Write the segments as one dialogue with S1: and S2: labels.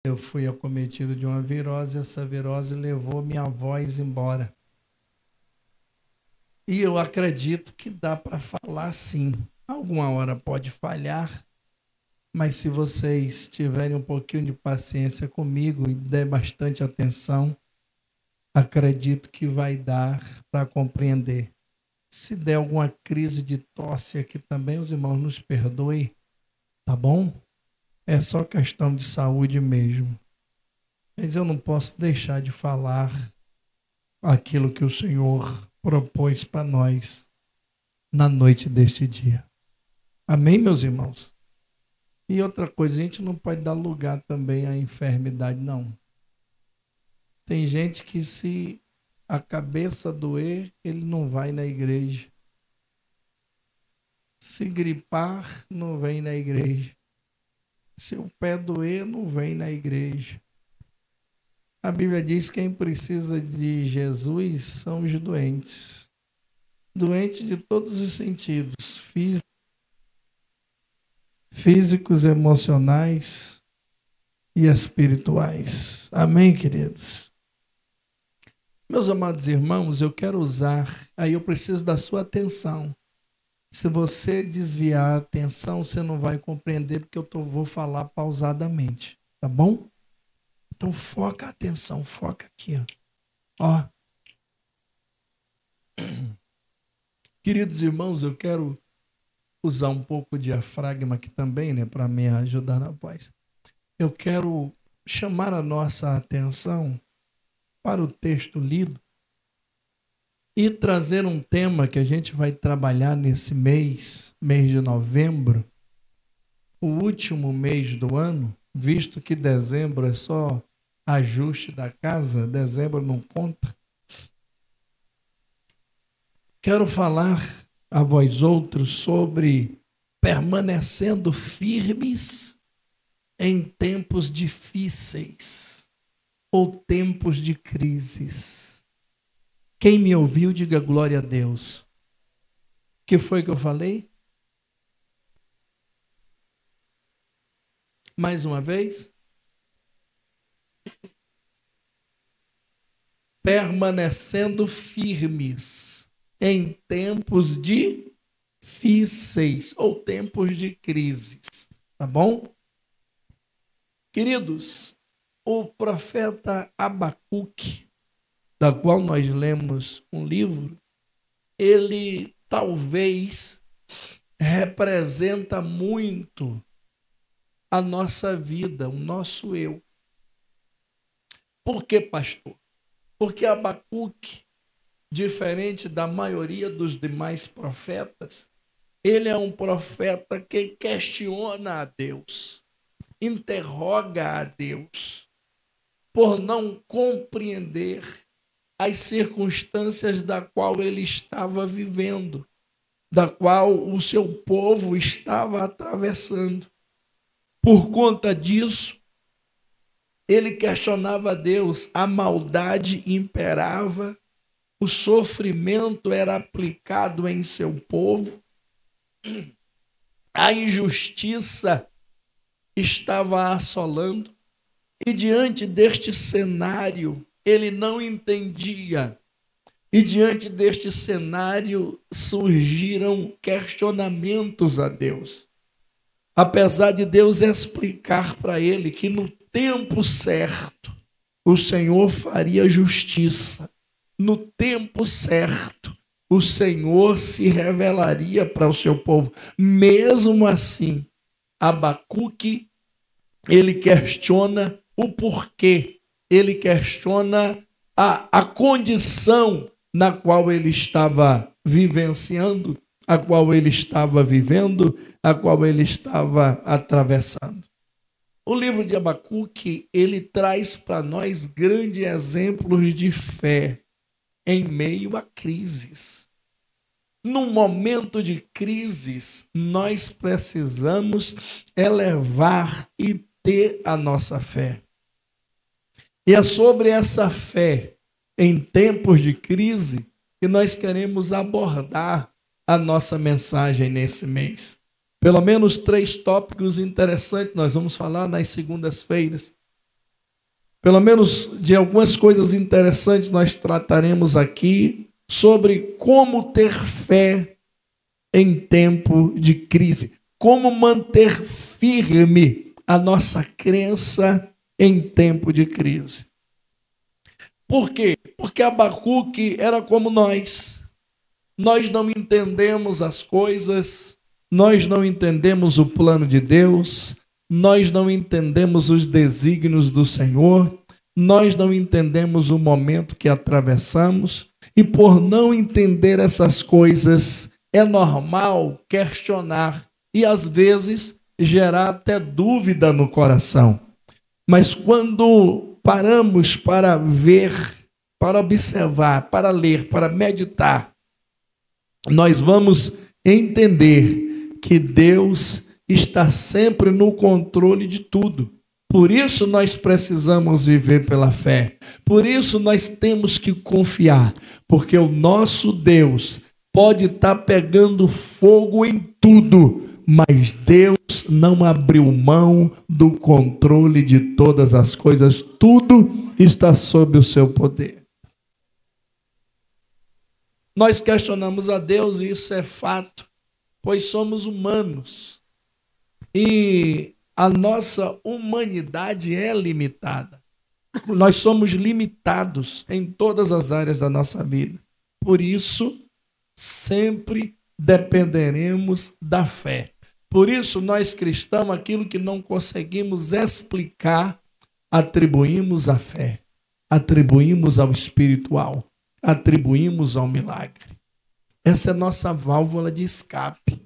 S1: Eu fui acometido de uma virose, essa virose levou minha voz embora. E eu acredito que dá para falar sim. Alguma hora pode falhar, mas se vocês tiverem um pouquinho de paciência comigo e der bastante atenção, acredito que vai dar para compreender. Se der alguma crise de tosse aqui também, os irmãos nos perdoem, tá bom? É só questão de saúde mesmo. Mas eu não posso deixar de falar aquilo que o Senhor propôs para nós na noite deste dia. Amém, meus irmãos? E outra coisa, a gente não pode dar lugar também à enfermidade, não. Tem gente que se a cabeça doer, ele não vai na igreja. Se gripar, não vem na igreja. Se o pé doer, não vem na igreja. A Bíblia diz que quem precisa de Jesus são os doentes. Doentes de todos os sentidos, físicos, emocionais e espirituais. Amém, queridos? Meus amados irmãos, eu quero usar, aí eu preciso da sua atenção. Se você desviar a atenção, você não vai compreender, porque eu vou falar pausadamente, tá bom? Então foca a atenção, foca aqui, ó. Queridos irmãos, eu quero usar um pouco de diafragma aqui também, né, para me ajudar na voz. Eu quero chamar a nossa atenção para o texto lido e trazer um tema que a gente vai trabalhar nesse mês de novembro, o último mês do ano, visto que dezembro é só ajuste da casa, dezembro não conta. Quero falar a vós outros sobre permanecendo firmes em tempos difíceis ou tempos de crises. Quem me ouviu, diga glória a Deus. O que foi que eu falei? Mais uma vez. Permanecendo firmes em tempos difíceis ou tempos de crises, tá bom? Queridos, o profeta Abacuque, da qual nós lemos um livro, ele talvez representa muito a nossa vida, o nosso eu. Por que, pastor? Porque Abacuque, diferente da maioria dos demais profetas, ele é um profeta que questiona a Deus, interroga a Deus, por não compreender as circunstâncias da qual ele estava vivendo, da qual o seu povo estava atravessando. Por conta disso, ele questionava a Deus, a maldade imperava, o sofrimento era aplicado em seu povo, a injustiça estava assolando, e diante deste cenário, ele não entendia, e diante deste cenário surgiram questionamentos a Deus. Apesar de Deus explicar para ele que no tempo certo o Senhor faria justiça, no tempo certo o Senhor se revelaria para o seu povo. Mesmo assim, Abacuque, ele questiona o porquê, ele questiona a condição na qual ele estava vivenciando, a qual ele estava vivendo, a qual ele estava atravessando. O livro de Abacuque, ele traz para nós grandes exemplos de fé em meio a crises. Num momento de crises, nós precisamos elevar e ter a nossa fé. E é sobre essa fé em tempos de crise que nós queremos abordar a nossa mensagem nesse mês. Pelo menos 3 tópicos interessantes nós vamos falar nas segundas-feiras. pelo menos de algumas coisas interessantes nós trataremos aqui sobre como ter fé em tempo de crise, como manter firme a nossa crença em tempo de crise. Por quê? Porque Abacuque era como nós. Nós não entendemos as coisas, nós não entendemos o plano de Deus, nós não entendemos os desígnios do Senhor, nós não entendemos o momento que atravessamos, e por não entender essas coisas, é normal questionar e às vezes gerar até dúvida no coração. Mas quando paramos para ver, para observar, para ler, para meditar, nós vamos entender que Deus está sempre no controle de tudo. Por isso nós precisamos viver pela fé. Por isso nós temos que confiar, porque o nosso Deus pode estar pegando fogo em tudo, mas Deus não abriu mão do controle de todas as coisas. Tudo está sob o seu poder. Nós questionamos a Deus, e isso é fato, pois somos humanos. E a nossa humanidade é limitada. Nós somos limitados em todas as áreas da nossa vida. Por isso, sempre dependeremos da fé. Por isso, nós cristãos, aquilo que não conseguimos explicar, atribuímos à fé, atribuímos ao espiritual, atribuímos ao milagre. Essa é nossa válvula de escape.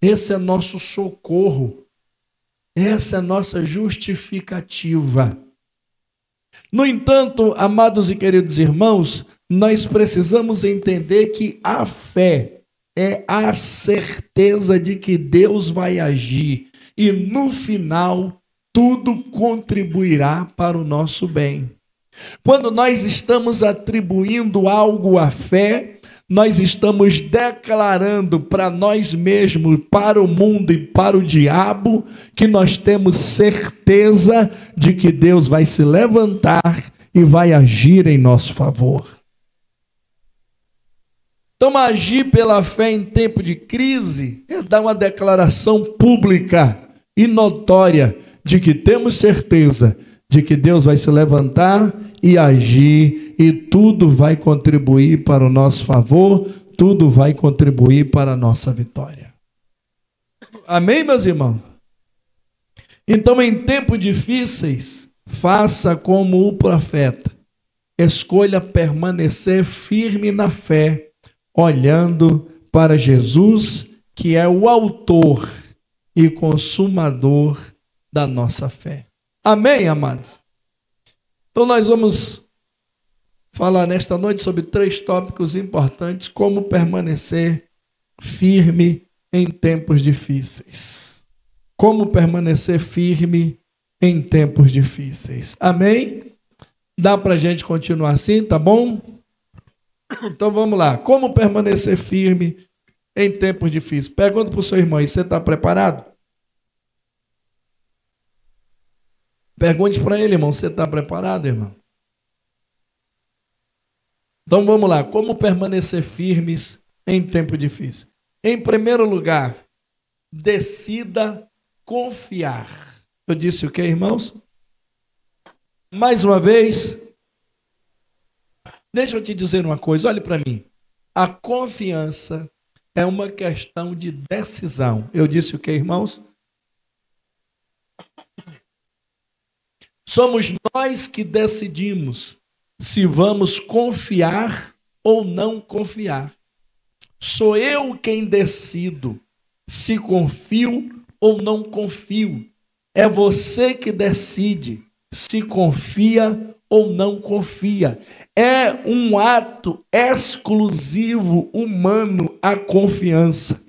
S1: Esse é nosso socorro. Essa é nossa justificativa. No entanto, amados e queridos irmãos, nós precisamos entender que a fé é a certeza de que Deus vai agir e no final tudo contribuirá para o nosso bem. Quando nós estamos atribuindo algo à fé, nós estamos declarando para nós mesmos, para o mundo e para o diabo, que nós temos certeza de que Deus vai se levantar e vai agir em nosso favor. Então, agir pela fé em tempo de crise é dar uma declaração pública e notória de que temos certeza de que Deus vai se levantar e agir, e tudo vai contribuir para o nosso favor, tudo vai contribuir para a nossa vitória. Amém, meus irmãos? Então, em tempos difíceis, faça como o profeta. Escolha permanecer firme na fé, olhando para Jesus, que é o autor e consumador da nossa fé. Amém, amados? Então nós vamos falar nesta noite sobre 3 tópicos importantes: como permanecer firme em tempos difíceis. Como permanecer firme em tempos difíceis. Amém? Dá para a gente continuar assim, tá bom? Então vamos lá. Como permanecer firme em tempos difíceis? Pergunta para o seu irmão: você está preparado? Pergunte para ele, irmão: você está preparado, irmão? Então vamos lá. Como permanecer firmes em tempo difícil? Em primeiro lugar, decida confiar. Eu disse o que, irmãos? Mais uma vez, deixa eu te dizer uma coisa, olhe para mim. A confiança é uma questão de decisão. Eu disse o que, irmãos? Somos nós que decidimos se vamos confiar ou não confiar. Sou eu quem decido se confio ou não confio. É você que decide se confia ou não confia. É um ato exclusivo humano a confiança.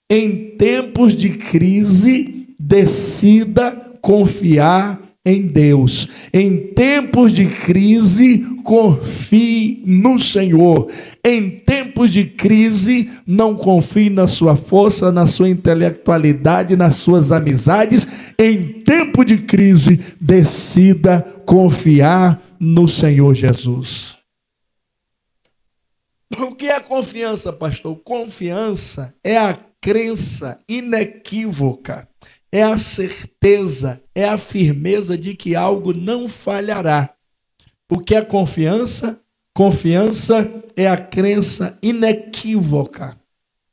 S1: Em tempos de crise, decida confiar em Deus. Em tempos de crise, confie no Senhor. Em tempos de crise, não confie na sua força, na sua intelectualidade, nas suas amizades. Em tempo de crise, decida confiar no Senhor Jesus. O que é confiança, pastor? Confiança é a crença inequívoca, é a certeza, é a firmeza de que algo não falhará. O que é confiança? Confiança é a crença inequívoca,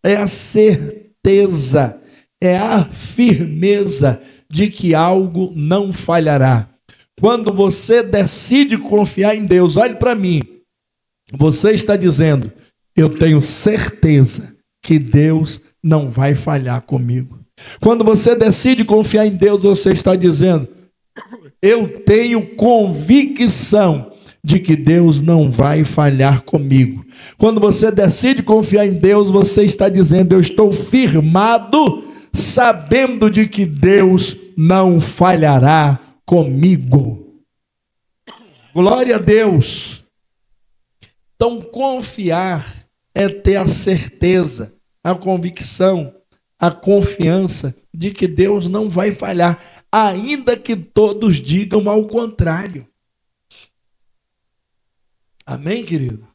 S1: é a certeza, é a firmeza de que algo não falhará. Quando você decide confiar em Deus, olhe para mim, você está dizendo: eu tenho certeza que Deus não vai falhar comigo. Quando você decide confiar em Deus, você está dizendo: eu tenho convicção de que Deus não vai falhar comigo. Quando você decide confiar em Deus, você está dizendo: eu estou firmado, sabendo de que Deus não falhará comigo. Glória a Deus. Então, confiar é ter a certeza, a convicção, a confiança de que Deus não vai falhar, ainda que todos digam ao contrário. Amém, querido?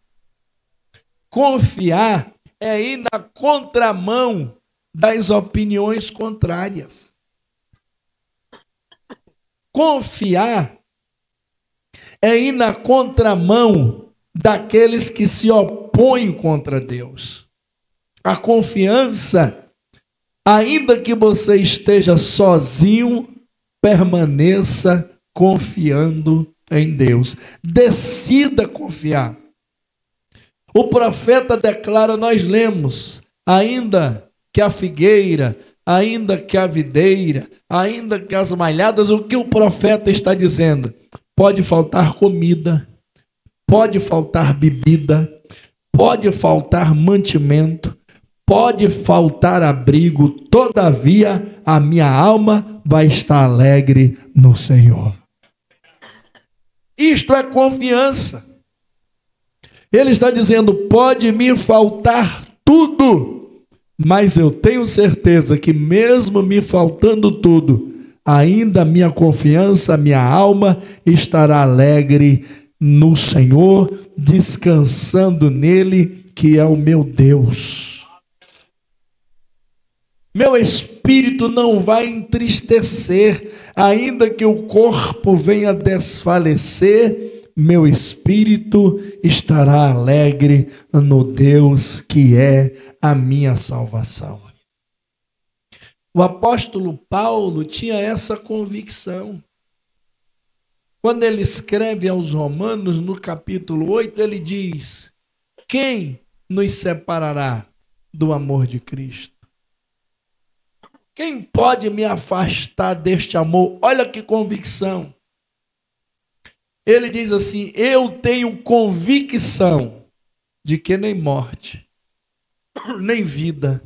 S1: Confiar é ir na contramão das opiniões contrárias. Confiar é ir na contramão daqueles que se opõem contra Deus. A confiança, ainda que você esteja sozinho, permaneça confiando em Deus. Decida confiar. O profeta declara, nós lemos: ainda que a figueira, ainda que a videira, ainda que as malhadas, o que o profeta está dizendo? Pode faltar comida, pode faltar bebida, pode faltar mantimento, pode faltar abrigo, todavia a minha alma vai estar alegre no Senhor. Isto é confiança. Ele está dizendo: pode me faltar tudo, mas eu tenho certeza que mesmo me faltando tudo, ainda a minha confiança, a minha alma estará alegre no Senhor, descansando nele, que é o meu Deus. Meu espírito não vai entristecer, ainda que o corpo venha desfalecer, meu espírito estará alegre no Deus que é a minha salvação. O apóstolo Paulo tinha essa convicção. Quando ele escreve aos Romanos, no capítulo 8, ele diz: quem nos separará do amor de Cristo? Quem pode me afastar deste amor? Olha que convicção. Ele diz assim: eu tenho convicção de que nem morte, nem vida,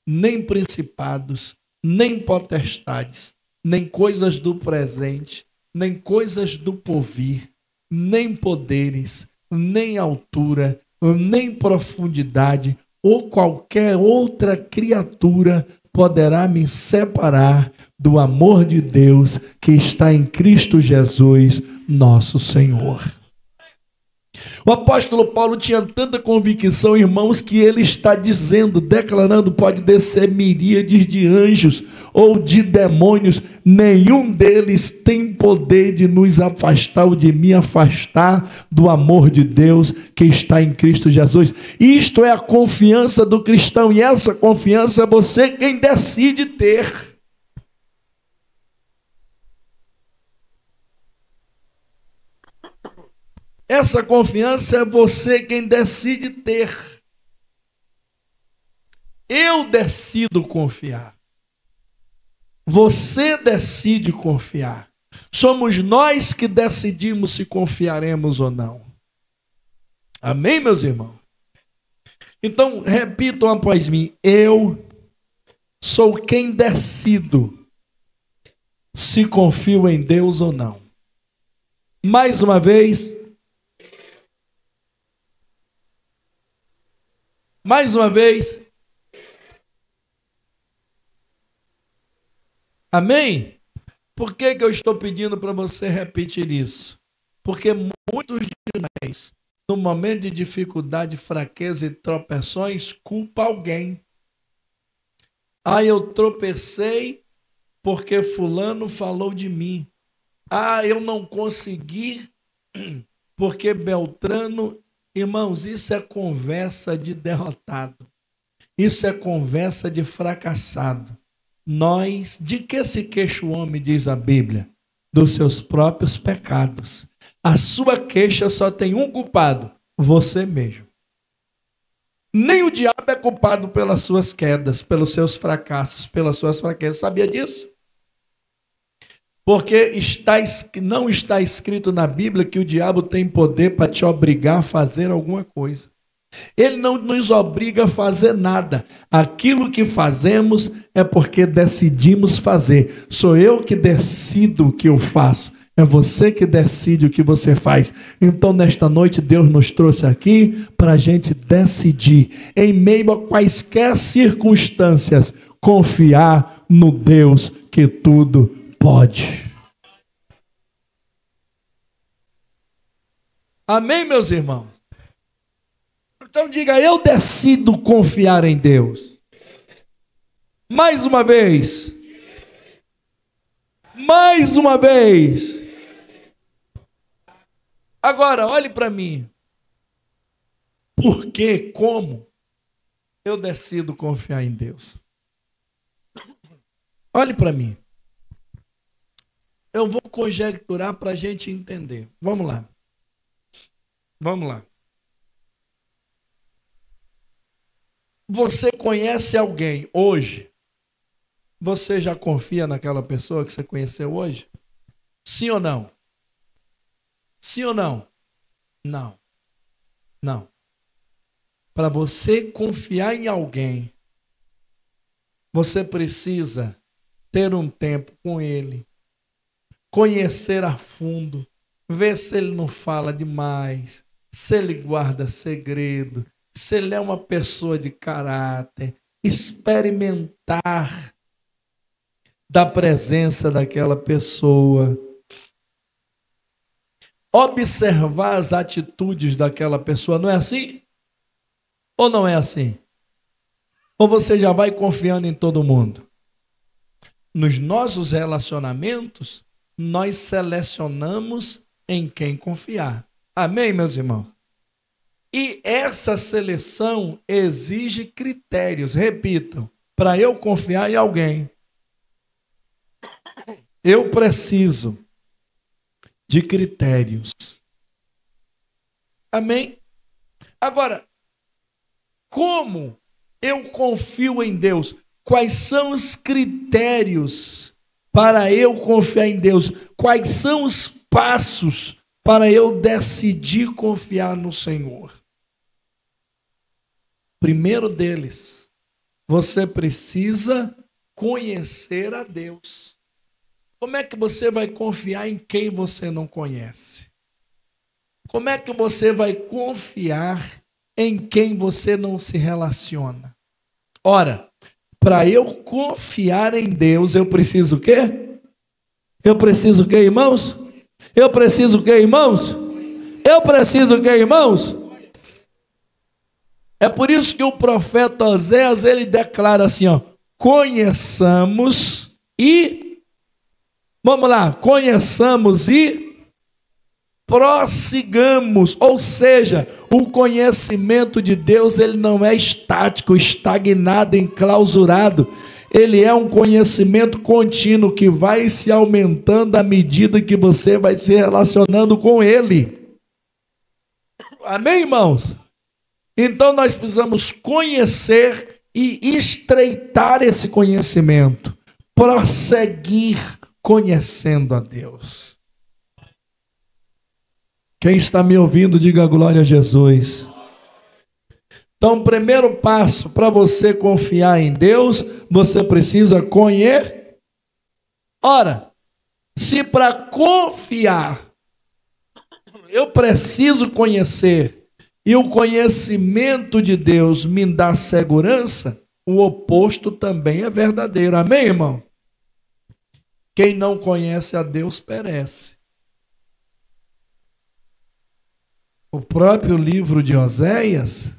S1: nem principados, nem potestades, nem coisas do presente, nem coisas do porvir, nem poderes, nem altura, nem profundidade, ou qualquer outra criatura poderá me separar do amor de Deus que está em Cristo Jesus, nosso Senhor. O apóstolo Paulo tinha tanta convicção, irmãos, que ele está dizendo, declarando: pode descer miríades de anjos ou de demônios, nenhum deles tem poder de nos afastar ou de me afastar do amor de Deus que está em Cristo Jesus. Isto é a confiança do cristão, e essa confiança é você quem decide ter. Essa confiança é você quem decide ter. Eu decido confiar. Você decide confiar. Somos nós que decidimos se confiaremos ou não. Amém, meus irmãos? Então, repitam após mim: eu sou quem decido se confio em Deus ou não. Mais uma vez. Mais uma vez. Amém? Por que eu estou pedindo para você repetir isso? Porque muitos de nós, no momento de dificuldade, fraqueza e tropeções, culpa alguém. Ah, eu tropecei porque fulano falou de mim. Ah, eu não consegui porque Beltrano... Irmãos, isso é conversa de derrotado. Isso é conversa de fracassado. De que se queixa o homem, diz a Bíblia? Dos seus próprios pecados. A sua queixa só tem um culpado, você mesmo. Nem o diabo é culpado pelas suas quedas, pelos seus fracassos, pelas suas fraquezas. Sabia disso? Porque não está escrito na Bíblia que o diabo tem poder para te obrigar a fazer alguma coisa. Ele não nos obriga a fazer nada. Aquilo que fazemos é porque decidimos fazer. Sou eu que decido o que eu faço. É você que decide o que você faz. Então, nesta noite, Deus nos trouxe aqui para a gente decidir, em meio a quaisquer circunstâncias, confiar no Deus que tudo pode. Amém, meus irmãos? Então diga, eu decido confiar em Deus. Mais uma vez. Mais uma vez. Agora, olhe para mim. Por que, como eu decido confiar em Deus? Olhe para mim. Eu vou conjecturar para a gente entender. Vamos lá. Vamos lá. Você conhece alguém hoje? Você já confia naquela pessoa que você conheceu hoje? Sim ou não? Sim ou não? Não. Não. Para você confiar em alguém, você precisa ter um tempo com ele, conhecer a fundo, ver se ele não fala demais, se ele guarda segredo, se ele é uma pessoa de caráter, experimentar da presença daquela pessoa, observar as atitudes daquela pessoa. Não é assim? Ou não é assim? Ou você já vai confiando em todo mundo? Nos nossos relacionamentos, nós selecionamos em quem confiar. Amém, meus irmãos? E essa seleção exige critérios. Repitam, para eu confiar em alguém, eu preciso de critérios. Amém? Agora, como eu confio em Deus? Quais são os critérios para eu confiar em Deus? Quais são os passos para eu decidir confiar no Senhor? Primeiro deles, você precisa conhecer a Deus. Como é que você vai confiar em quem você não conhece? Como é que você vai confiar em quem você não se relaciona? Ora, para eu confiar em Deus, eu preciso o quê? Eu preciso o quê, irmãos? Eu preciso o quê, irmãos? Eu preciso o quê, irmãos? É por isso que o profeta Oséias, ele declara assim, ó, conheçamos e, vamos lá, conheçamos e prossigamos. Ou seja, o conhecimento de Deus, ele não é estático, estagnado, enclausurado. Ele é um conhecimento contínuo que vai se aumentando à medida que você vai se relacionando com ele. Amém, irmãos? Então nós precisamos conhecer e estreitar esse conhecimento, prosseguir conhecendo a Deus. Quem está me ouvindo, diga glória a Jesus. Então, o primeiro passo para você confiar em Deus, você precisa conhecer. Ora, se para confiar eu preciso conhecer, e o conhecimento de Deus me dá segurança, o oposto também é verdadeiro. Amém, irmão? Quem não conhece a Deus perece. O próprio livro de Oséias,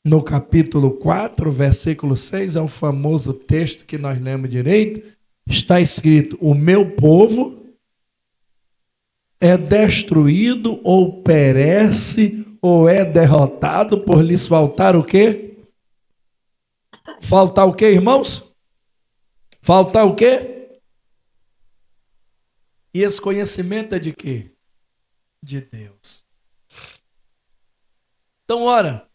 S1: no capítulo 4, versículo 6, é o famoso texto que nós lemos direito, está escrito: o meu povo é destruído ou perece ou é derrotado por lhes faltar o quê? Faltar o quê, irmãos? Faltar o quê? E esse conhecimento é de quê? De Deus. Então, ora,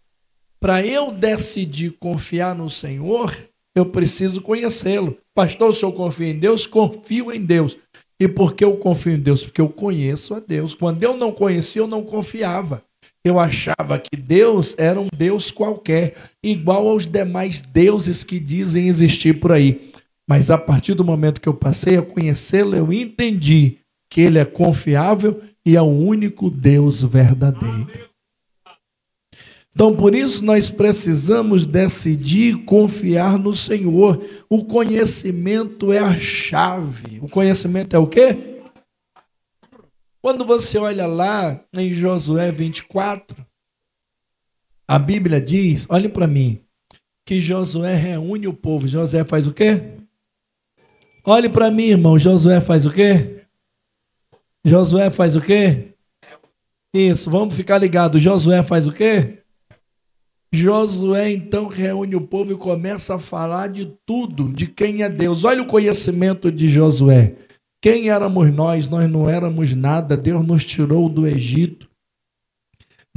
S1: para eu decidir confiar no Senhor, eu preciso conhecê-lo. Pastor, se eu confio em Deus, confio em Deus. E por que eu confio em Deus? Porque eu conheço a Deus. Quando eu não conhecia, eu não confiava. Eu achava que Deus era um Deus qualquer, igual aos demais deuses que dizem existir por aí. Mas a partir do momento que eu passei a conhecê-lo, eu entendi que ele é confiável e é o único Deus verdadeiro. Então, por isso, nós precisamos decidir confiar no Senhor. O conhecimento é a chave. O conhecimento é o quê? Quando você olha lá em Josué 24, a Bíblia diz, olhem para mim, que Josué reúne o povo. Josué faz o quê? Olhe para mim, irmão. Josué faz o quê? Josué faz o quê? Isso, vamos ficar ligados. Josué faz o quê? Josué então reúne o povo e começa a falar de tudo, de quem é Deus. Olha o conhecimento de Josué. Quem éramos nós? Nós não éramos nada. Deus nos tirou do Egito.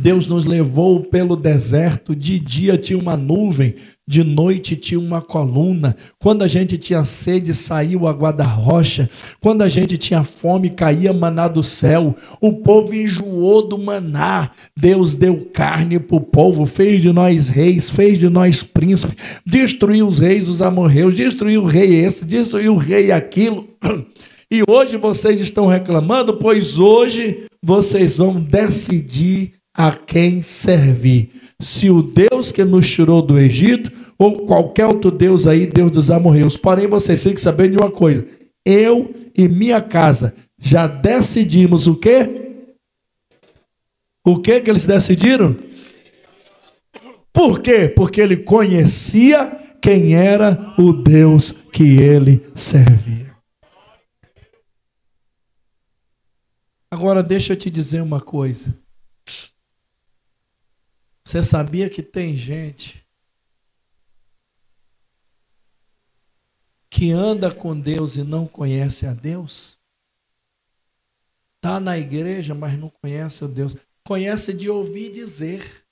S1: Deus nos levou pelo deserto. De dia tinha uma nuvem, de noite tinha uma coluna. Quando a gente tinha sede, saiu água da rocha. Quando a gente tinha fome, caía maná do céu. O povo enjoou do maná. Deus deu carne para o povo, fez de nós reis, fez de nós príncipes, destruiu os reis, os amorreus, destruiu o rei esse, destruiu o rei aquilo. E hoje vocês estão reclamando, pois hoje vocês vão decidir a quem servir. Se o Deus que nos tirou do Egito ou qualquer outro Deus aí, Deus dos amorreus. Porém, vocês têm que saber de uma coisa. Eu e minha casa já decidimos o quê? O que que eles decidiram? Por quê? Porque ele conhecia quem era o Deus que ele servia. Agora deixa eu te dizer uma coisa. Você sabia que tem gente que anda com Deus e não conhece a Deus? Está na igreja, mas não conhece o Deus. Conhece de ouvir dizer.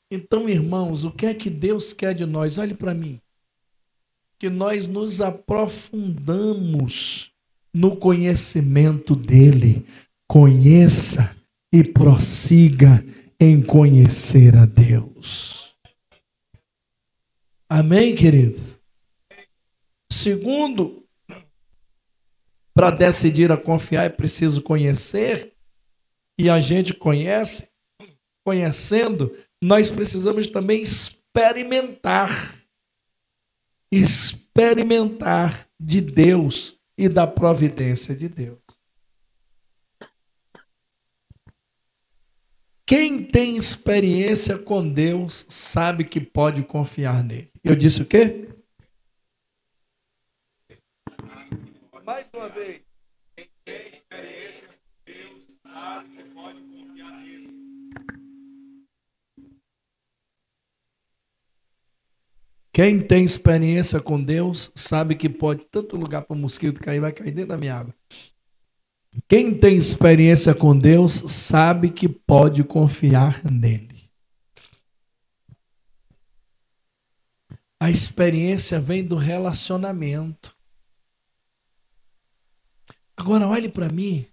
S1: Então, irmãos, o que é que Deus quer de nós? Olhe para mim. Que nós nos aprofundamos no conhecimento dele. Conheça e prossiga em conhecer a Deus. Amém, queridos? Segundo, para decidir a confiar é preciso conhecer, e a gente conhece, conhecendo, nós precisamos também experimentar de Deus e da providência de Deus. Quem tem experiência com Deus sabe que pode confiar nele. Eu disse o quê? Mais uma vez. Quem tem experiência com Deus sabe que pode confiar nele. Quem tem experiência com Deus sabe que pode, tanto lugar para o mosquito cair, vai cair dentro da minha água. Quem tem experiência com Deus sabe que pode confiar nele. A experiência vem do relacionamento. Agora olhe para mim.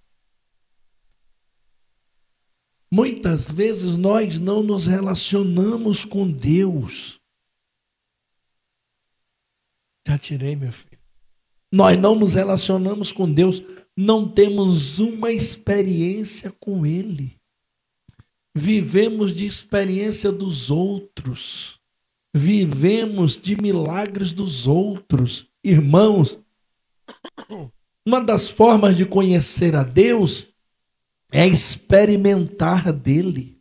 S1: Muitas vezes nós não nos relacionamos com Deus. Já tirei, meu filho. Nós não nos relacionamos com Deus, não temos uma experiência com Ele. Vivemos de experiência dos outros. vivemos de milagres dos outros. Irmãos, uma das formas de conhecer a Deus é experimentar dele.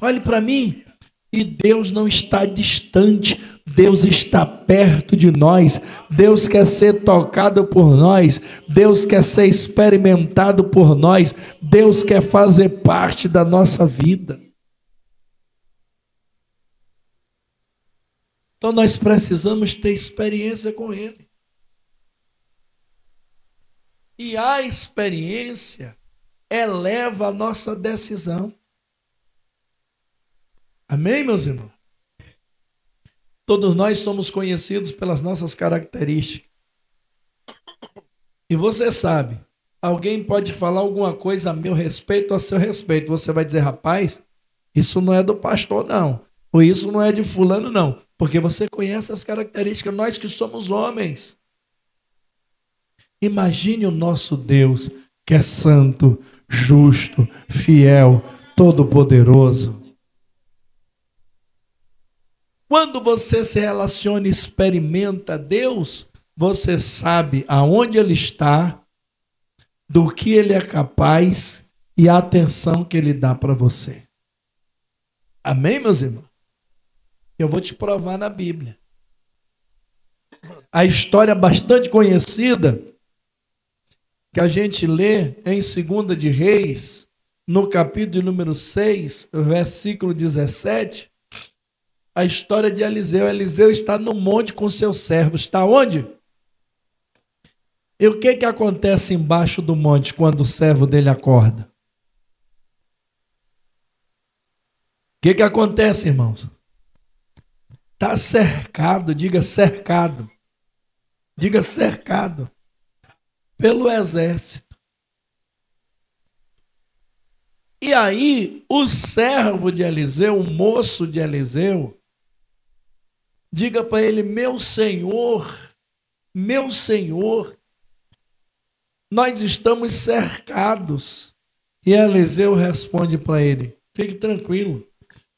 S1: Olhe para mim, e Deus não está distante, Deus está perto de nós. Deus quer ser tocado por nós, Deus quer ser experimentado por nós, Deus quer fazer parte da nossa vida. Então nós precisamos ter experiência com Ele. E a experiência eleva a nossa decisão. Amém, meus irmãos? Todos nós somos conhecidos pelas nossas características. E você sabe, alguém pode falar alguma coisa a meu respeito, a seu respeito. Você vai dizer, rapaz, isso não é do pastor, não. Ou isso não é de fulano, não. Porque você conhece as características, nós que somos homens. Imagine o nosso Deus, que é santo, justo, fiel, todo-poderoso. Quando você se relaciona e experimenta Deus, você sabe aonde Ele está, do que Ele é capaz e a atenção que Ele dá para você. Amém, meus irmãos? Eu vou te provar na Bíblia. A história bastante conhecida que a gente lê em 2 de Reis, no capítulo número 6, versículo 17, a história de Eliseu. Eliseu está no monte com seus servos. Está onde? E o que acontece embaixo do monte quando o servo dele acorda? O que acontece, irmãos? Está cercado, diga cercado. Diga cercado pelo exército. E aí, o servo de Eliseu, o moço de Eliseu, diga para ele, meu senhor, nós estamos cercados. E Eliseu responde para ele, fique tranquilo,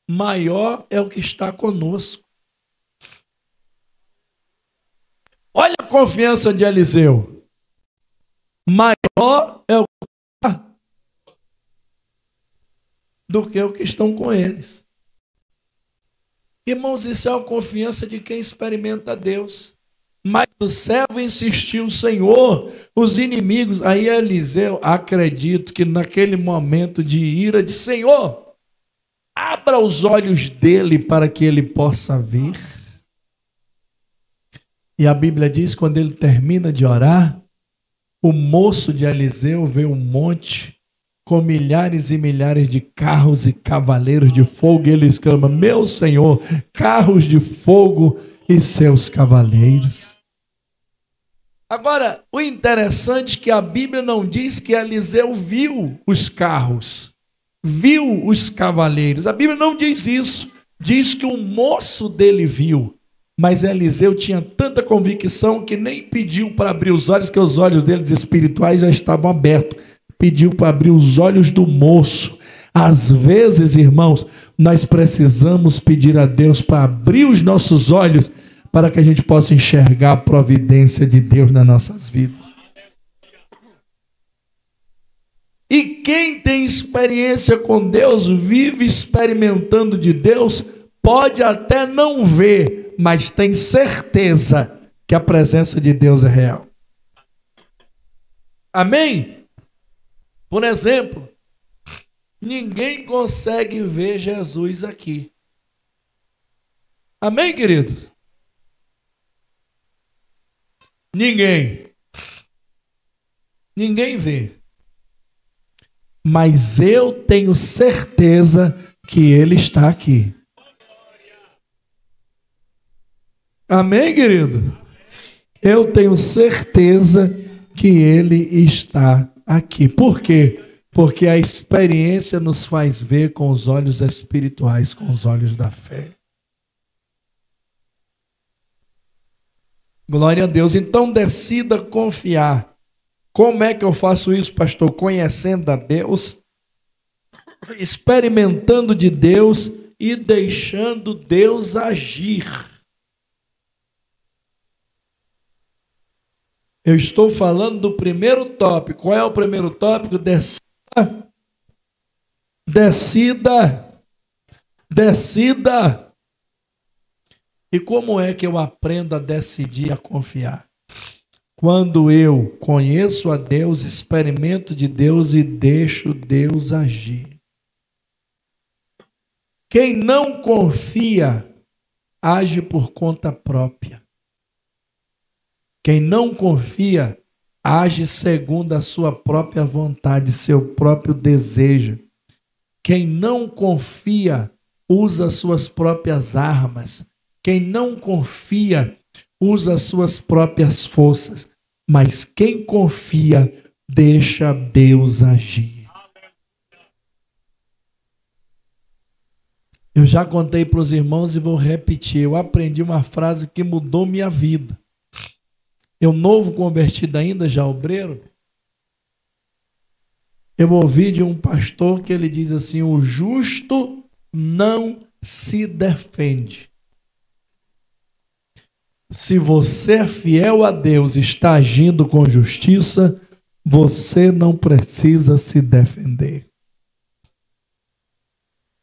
S1: maior é o que está conosco. Olha a confiança de Eliseu. Maior é o que está do que o que estão com eles. Irmãos, isso é a confiança de quem experimenta Deus. Mas o servo insistiu, Senhor, os inimigos. Aí Eliseu, acredito que naquele momento de ira, disse, Senhor, abra os olhos dele para que ele possa ver. E a Bíblia diz, quando ele termina de orar, o moço de Eliseu vê um monte com milhares e milhares de carros e cavaleiros de fogo, e ele exclama, meu Senhor, carros de fogo e seus cavaleiros. Agora, o interessante é que a Bíblia não diz que Eliseu viu os carros, viu os cavaleiros. A Bíblia não diz isso. Diz que o moço dele viu. Mas Eliseu tinha tanta convicção que nem pediu para abrir os olhos, que os olhos deles espirituais já estavam abertos. Pediu para abrir os olhos do moço. Às vezes, irmãos, nós precisamos pedir a Deus para abrir os nossos olhos para que a gente possa enxergar a providência de Deus nas nossas vidas. E quem tem experiência com Deus, vive experimentando de Deus, pode até não ver, mas tem certeza que a presença de Deus é real. Amém? Por exemplo, ninguém consegue ver Jesus aqui. Amém, queridos? Ninguém vê. Mas eu tenho certeza que Ele está aqui. Amém, querido? Eu tenho certeza que Ele está aqui. Por quê? Porque a experiência nos faz ver com os olhos espirituais, com os olhos da fé. Glória a Deus. Então decida confiar. Como é que eu faço isso, pastor? Conhecendo a Deus, experimentando de Deus e deixando Deus agir. Eu estou falando do primeiro tópico. Qual é o primeiro tópico? Decida. E como é que eu aprendo a decidir, a confiar? Quando eu conheço a Deus, experimento de Deus e deixo Deus agir. Quem não confia, age por conta própria. Quem não confia, age segundo a sua própria vontade, seu próprio desejo. Quem não confia, usa suas próprias armas. Quem não confia, usa suas próprias forças. Mas quem confia, deixa Deus agir. Eu já contei para os irmãos e vou repetir. Eu aprendi uma frase que mudou minha vida. Eu, novo convertido ainda, já obreiro, eu ouvi de um pastor que ele diz assim: o justo não se defende. Se você é fiel a Deus, está agindo com justiça, você não precisa se defender.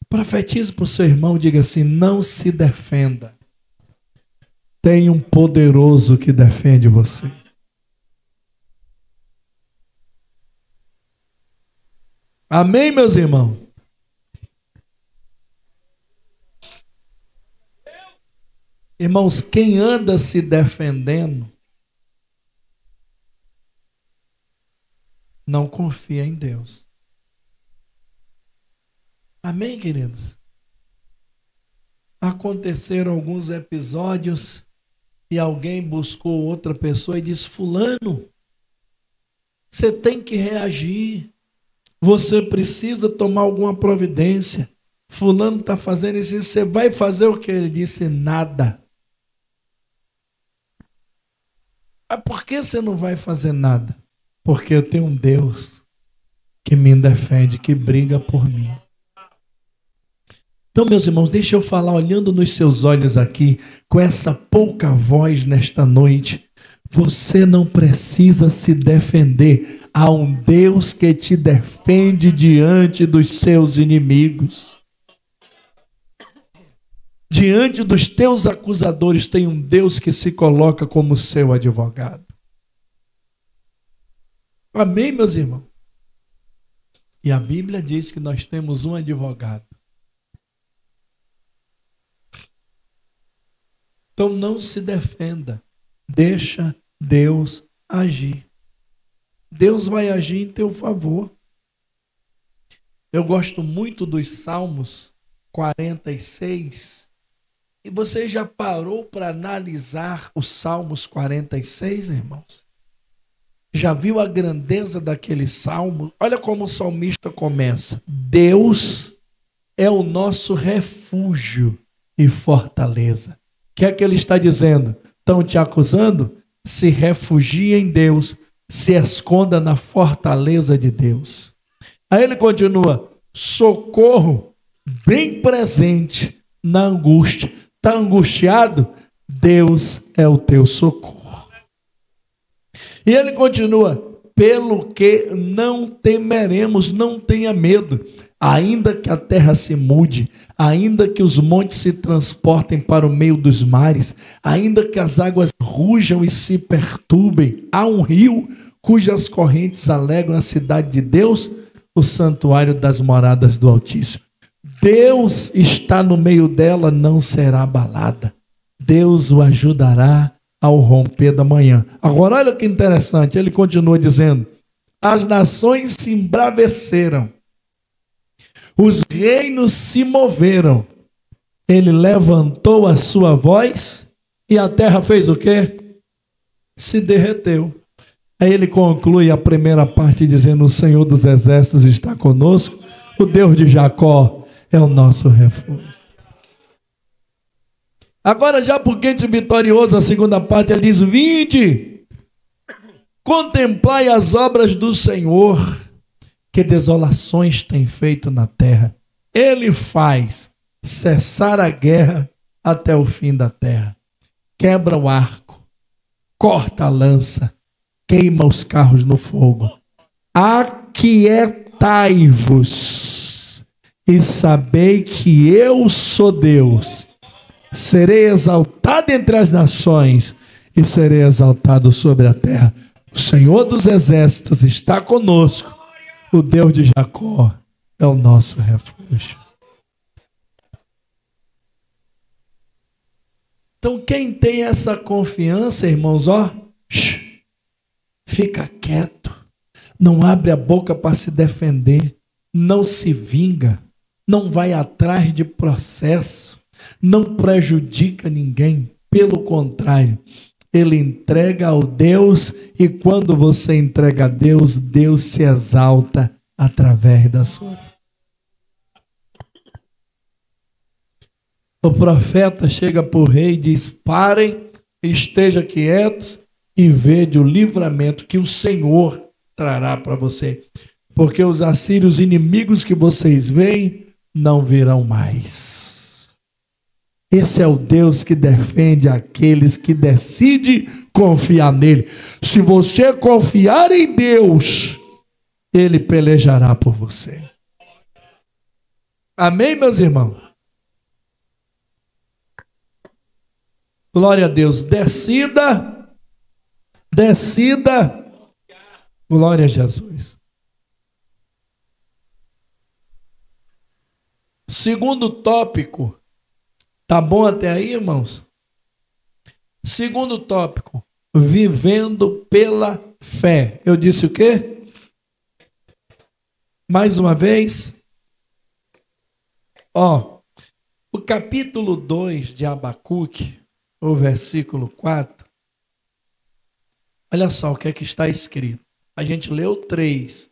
S1: Profetize para o seu irmão, diga assim: não se defenda. Tem um poderoso que defende você. Amém, meus irmãos? Irmãos, quem anda se defendendo não confia em Deus. Amém, queridos? Aconteceram alguns episódios e alguém buscou outra pessoa e disse: fulano, você tem que reagir. Você precisa tomar alguma providência. Fulano está fazendo isso. Você vai fazer o que? Ele disse: nada. Mas por que você não vai fazer nada? Porque eu tenho um Deus que me defende, que briga por mim. Então, meus irmãos, deixa eu falar olhando nos seus olhos aqui, com essa pouca voz nesta noite. Você não precisa se defender. Há um Deus que te defende diante dos seus inimigos. Diante dos teus acusadores tem um Deus que se coloca como seu advogado. Amém, meus irmãos? E a Bíblia diz que nós temos um advogado. Então não se defenda. Deixa Deus agir. Deus vai agir em teu favor. Eu gosto muito dos Salmos 46. E você já parou para analisar os Salmos 46, irmãos? Já viu a grandeza daquele salmo? Olha como o salmista começa: Deus é o nosso refúgio e fortaleza. O que é que ele está dizendo? Estão te acusando? Se refugie em Deus, se esconda na fortaleza de Deus. Aí ele continua: socorro bem presente na angústia. Está angustiado? Deus é o teu socorro. E ele continua: pelo que não temeremos, não tenha medo, ainda que a terra se mude, ainda que os montes se transportem para o meio dos mares, ainda que as águas rujam e se perturbem, há um rio cujas correntes alegram a cidade de Deus, o santuário das moradas do Altíssimo. Deus está no meio dela, não será abalada. Deus o ajudará ao romper da manhã. Agora olha que interessante, ele continua dizendo: as nações se embraveceram, os reinos se moveram, ele levantou a sua voz e a terra fez o quê? Se derreteu. Aí ele conclui a primeira parte dizendo: o Senhor dos exércitos está conosco, o Deus de Jacó é o nosso refúgio. Agora, já por quente vitorioso, a segunda parte, ele diz: vinde, contemplai as obras do Senhor, que desolações tem feito na terra. Ele faz cessar a guerra até o fim da terra. Quebra o arco, corta a lança, queima os carros no fogo. Aquietai-vos e sabei que eu sou Deus. Serei exaltado entre as nações e serei exaltado sobre a terra. O Senhor dos exércitos está conosco. O Deus de Jacó é o nosso refúgio. Então, quem tem essa confiança, irmãos, fica quieto, não abre a boca para se defender, não se vinga, não vai atrás de processo, não prejudica ninguém, pelo contrário, ele entrega ao Deus, e quando você entrega a Deus, Deus se exalta através da sua vida. O profeta chega para o rei e diz: parem, estejam quietos e vede o livramento que o Senhor trará para você. Porque os assírios, inimigos que vocês veem, não virão mais. Esse é o Deus que defende aqueles que decidem confiar nele. Se você confiar em Deus, ele pelejará por você. Amém, meus irmãos? Glória a Deus. Decida. Glória a Jesus. Segundo tópico. Tá bom até aí, irmãos? Segundo tópico. Vivendo pela fé. Eu disse o quê? Mais uma vez. O capítulo 2 de Abacuque, o versículo 4, olha só o que é que está escrito. A gente leu 3,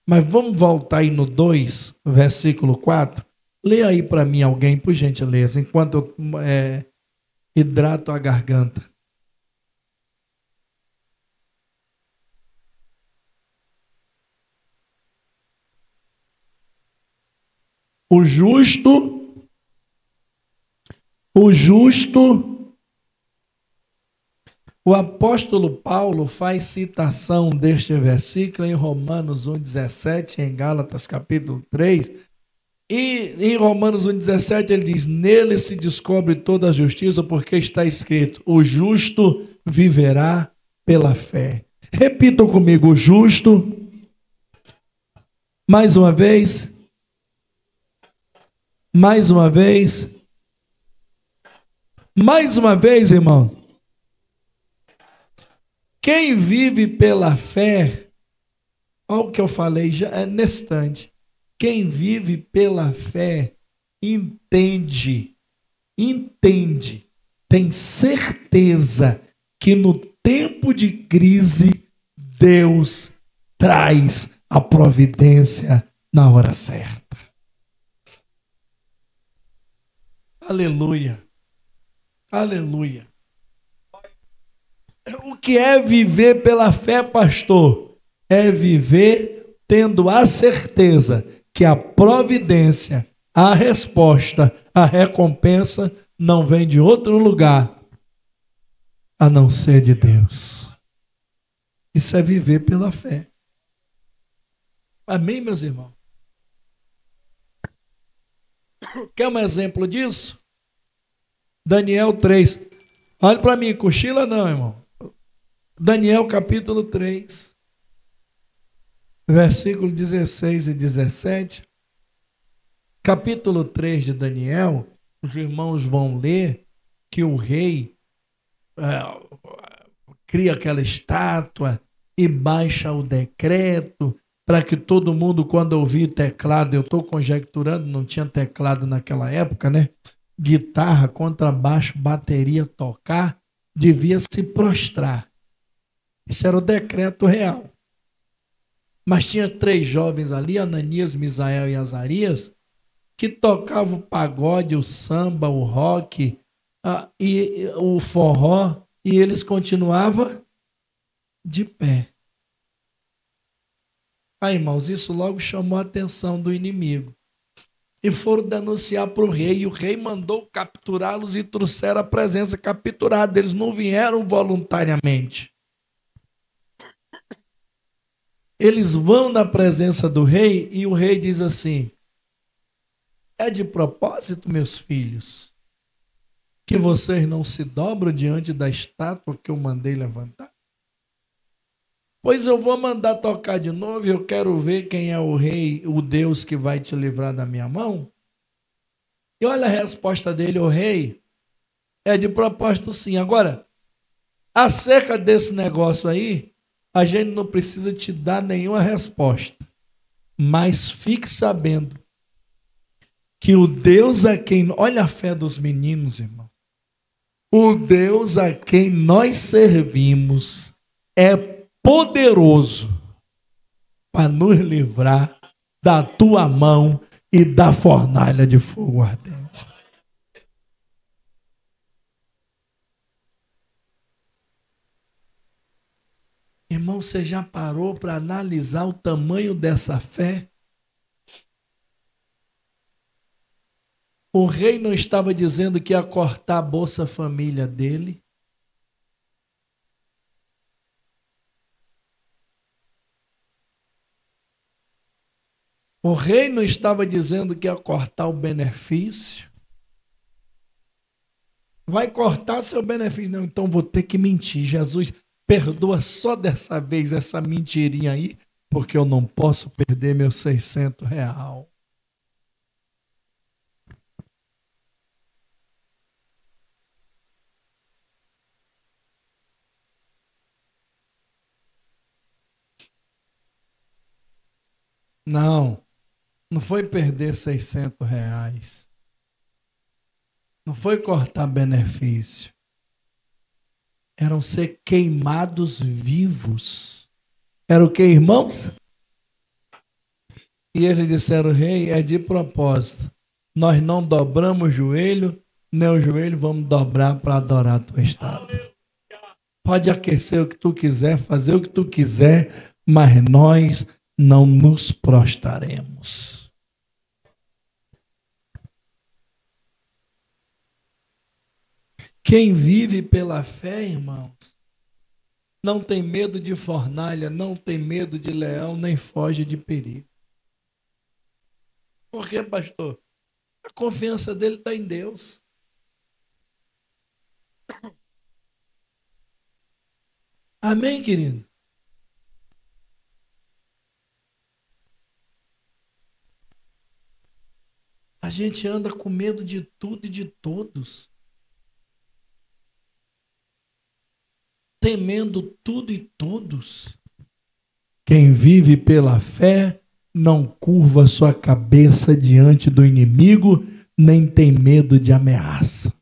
S1: mas vamos voltar aí no 2, versículo 4. Leia aí para mim alguém, por gentileza, enquanto eu hidrato a garganta. O justo, o apóstolo Paulo faz citação deste versículo em Romanos 1,17, em Gálatas capítulo 3, e em Romanos 1,17 ele diz: nele se descobre toda a justiça, porque está escrito: o justo viverá pela fé. Repitam comigo: o justo, mais uma vez, irmão. Quem vive pela fé, olha o que eu falei já nesse instante. Quem vive pela fé entende, tem certeza que no tempo de crise Deus traz a providência na hora certa. Aleluia. Aleluia. O que é viver pela fé, pastor? É viver tendo a certeza que a providência, a resposta, a recompensa não vem de outro lugar a não ser de Deus. Isso é viver pela fé. Amém, meus irmãos? Quer um exemplo disso? Daniel 3. Olha para mim, cochila não, irmão. Daniel capítulo 3, versículo 16 e 17. Capítulo 3 de Daniel, os irmãos vão ler que o rei cria aquela estátua e baixa o decreto para que todo mundo, quando ouvir teclado, eu estou conjecturando, não tinha teclado naquela época, né? Guitarra, contrabaixo, bateria, tocar, devia se prostrar. Isso era o decreto real. Mas tinha 3 jovens ali, Ananias, Misael e Azarias, que tocavam o pagode, o samba, o rock, e o forró, e eles continuavam de pé. Aí, irmãos, isso logo chamou a atenção do inimigo. e foram denunciar para o rei. E o rei mandou capturá-los e trouxeram a presença capturada. Eles não vieram voluntariamente. Eles vão na presença do rei e o rei diz assim: é de propósito, meus filhos, que vocês não se dobram diante da estátua que eu mandei levantar? Pois eu vou mandar tocar de novo e eu quero ver quem é o rei, o Deus que vai te livrar da minha mão. E olha a resposta dele: o rei, é de propósito sim. Agora, acerca desse negócio aí, a gente não precisa te dar nenhuma resposta. Mas fique sabendo que o Deus a quem... Olha a fé dos meninos, irmão. O Deus a quem nós servimos é poderoso para nos livrar da tua mão e da fornalha de fogo ardente. Irmão, você já parou para analisar o tamanho dessa fé? O rei não estava dizendo que ia cortar a Bolsa Família dele. O rei não estava dizendo que ia cortar o benefício. Vai cortar seu benefício. Não, então vou ter que mentir. Jesus, perdoa só dessa vez essa mentirinha aí, porque eu não posso perder meus R$600. Não, não foi perder R$600. Não foi cortar benefício. Eram ser queimados vivos. Era o que, irmãos? E eles disseram: rei, é de propósito. Nós não dobramos o joelho, nem o joelho vamos dobrar para adorar a tua estátua. Pode aquecer o que tu quiser, fazer o que tu quiser, mas nós não nos prostraremos. Quem vive pela fé, irmãos, não tem medo de fornalha, não tem medo de leão, nem foge de perigo. Por quê, pastor? A confiança dele está em Deus. Amém, querido? A gente anda com medo de tudo e de todos. Temendo tudo e todos. Quem vive pela fé não curva sua cabeça diante do inimigo, nem tem medo de ameaça.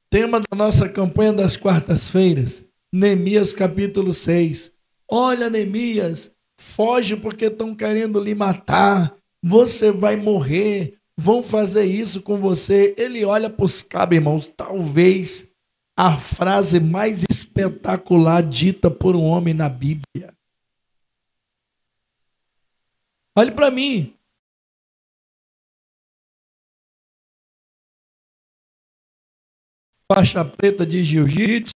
S1: Tema da nossa campanha das quartas-feiras, Neemias capítulo 6. Olha, Neemias, foge porque estão querendo lhe matar, você vai morrer, vão fazer isso com você. Ele olha para os cabos, irmãos, talvez a frase mais espetacular dita por um homem na Bíblia. Olhe para mim. Faixa preta de jiu-jitsu,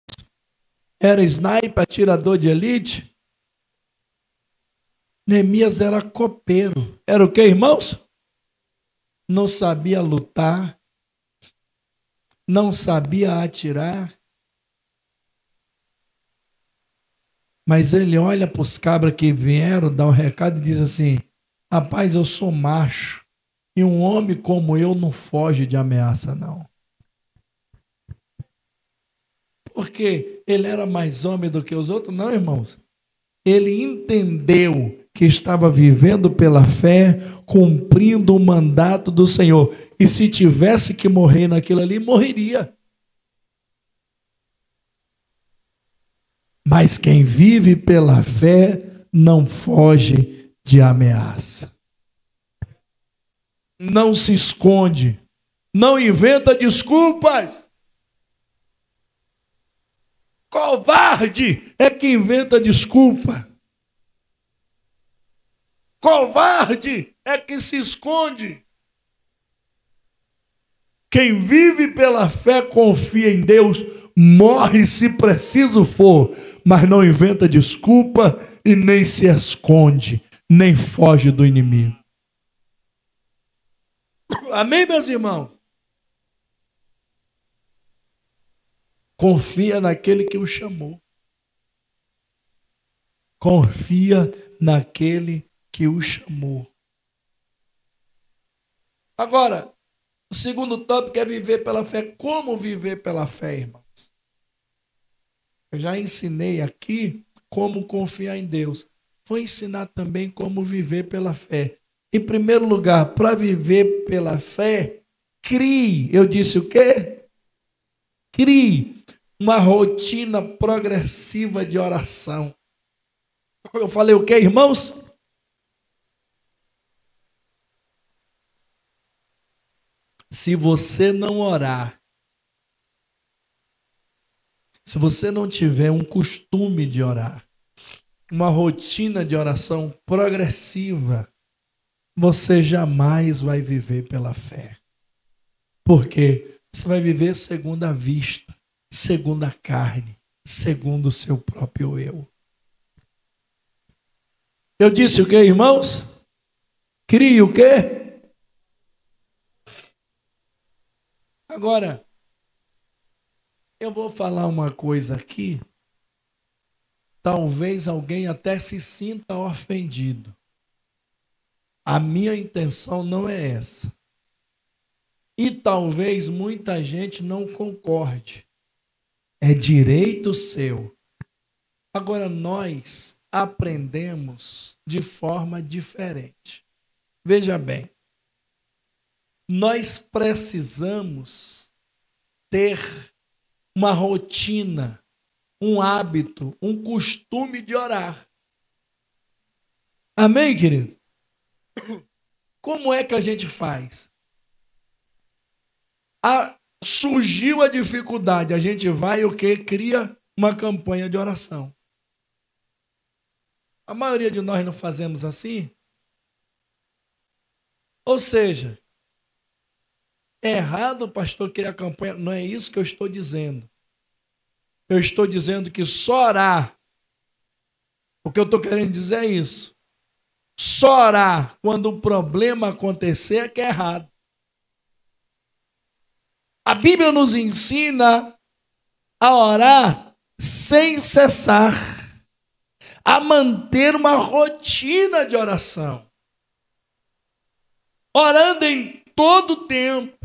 S1: era sniper, atirador de elite. Neemias era copeiro. Era o que, irmãos? Não sabia lutar, não sabia atirar. Mas ele olha para os cabras que vieram dar um recado e diz assim: rapaz, eu sou macho e um homem como eu não foge de ameaça, não. Porque ele era mais homem do que os outros? Não, irmãos. Ele entendeu que estava vivendo pela fé, cumprindo o mandato do Senhor. E se tivesse que morrer naquilo ali, morreria. Mas quem vive pela fé não foge de ameaça. Não se esconde. Não inventa desculpas. Covarde é que inventa desculpa. Covarde é que se esconde. Quem vive pela fé confia em Deus, morre se preciso for, mas não inventa desculpa e nem se esconde, nem foge do inimigo. Amém, meus irmãos? Confia naquele que o chamou. Confia naquele que o chamou. Agora, o segundo tópico é viver pela fé. Como viver pela fé, irmãos? Eu já ensinei aqui como confiar em Deus. Vou ensinar também como viver pela fé. Em primeiro lugar, para viver pela fé, crie. Eu disse o quê? Crie uma rotina progressiva de oração. Eu falei o quê, irmãos? Se você não orar, se você não tiver um costume de orar, uma rotina de oração progressiva, você jamais vai viver pela fé. Por quê? Você vai viver segundo a vista, segundo a carne, segundo o seu próprio eu. Eu disse o quê, irmãos? Crie o quê? Agora, eu vou falar uma coisa aqui. Talvez alguém até se sinta ofendido. A minha intenção não é essa. E talvez muita gente não concorde. É direito seu. Agora, nós aprendemos de forma diferente. Veja bem, nós precisamos ter uma rotina, um hábito, um costume de orar. Amém, querido? Como é que a gente faz? Surgiu a dificuldade, a gente vai o quê? Cria uma campanha de oração. A maioria de nós não fazemos assim? Ou seja, é errado o pastor criar campanha? Não é isso que eu estou dizendo. Eu estou dizendo que só orar, o que eu estou querendo dizer é isso. Só orar quando o problema acontecer é que é errado. A Bíblia nos ensina a orar sem cessar, a manter uma rotina de oração, orando em todo o tempo.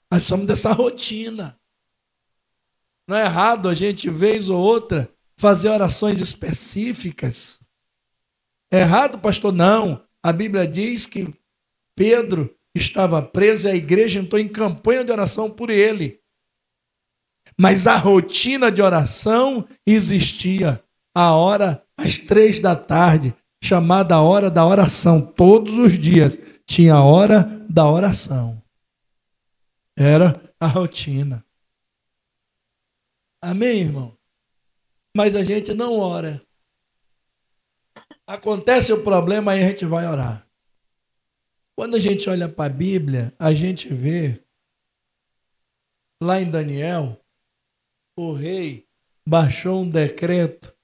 S1: Nós precisamos dessa rotina. Não é errado a gente, vez ou outra, fazer orações específicas. É errado, pastor? Não. A Bíblia diz que Pedro estava preso e a igreja entrou em campanha de oração por ele. Mas a rotina de oração existia. A hora, às 3 da tarde, chamada hora da oração. Todos os dias tinha a hora da oração. Era a rotina. Amém, irmão? Mas a gente não ora. Acontece o problema, aí a gente vai orar. Quando a gente olha para a Bíblia, a gente vê, lá em Daniel, o rei baixou um decreto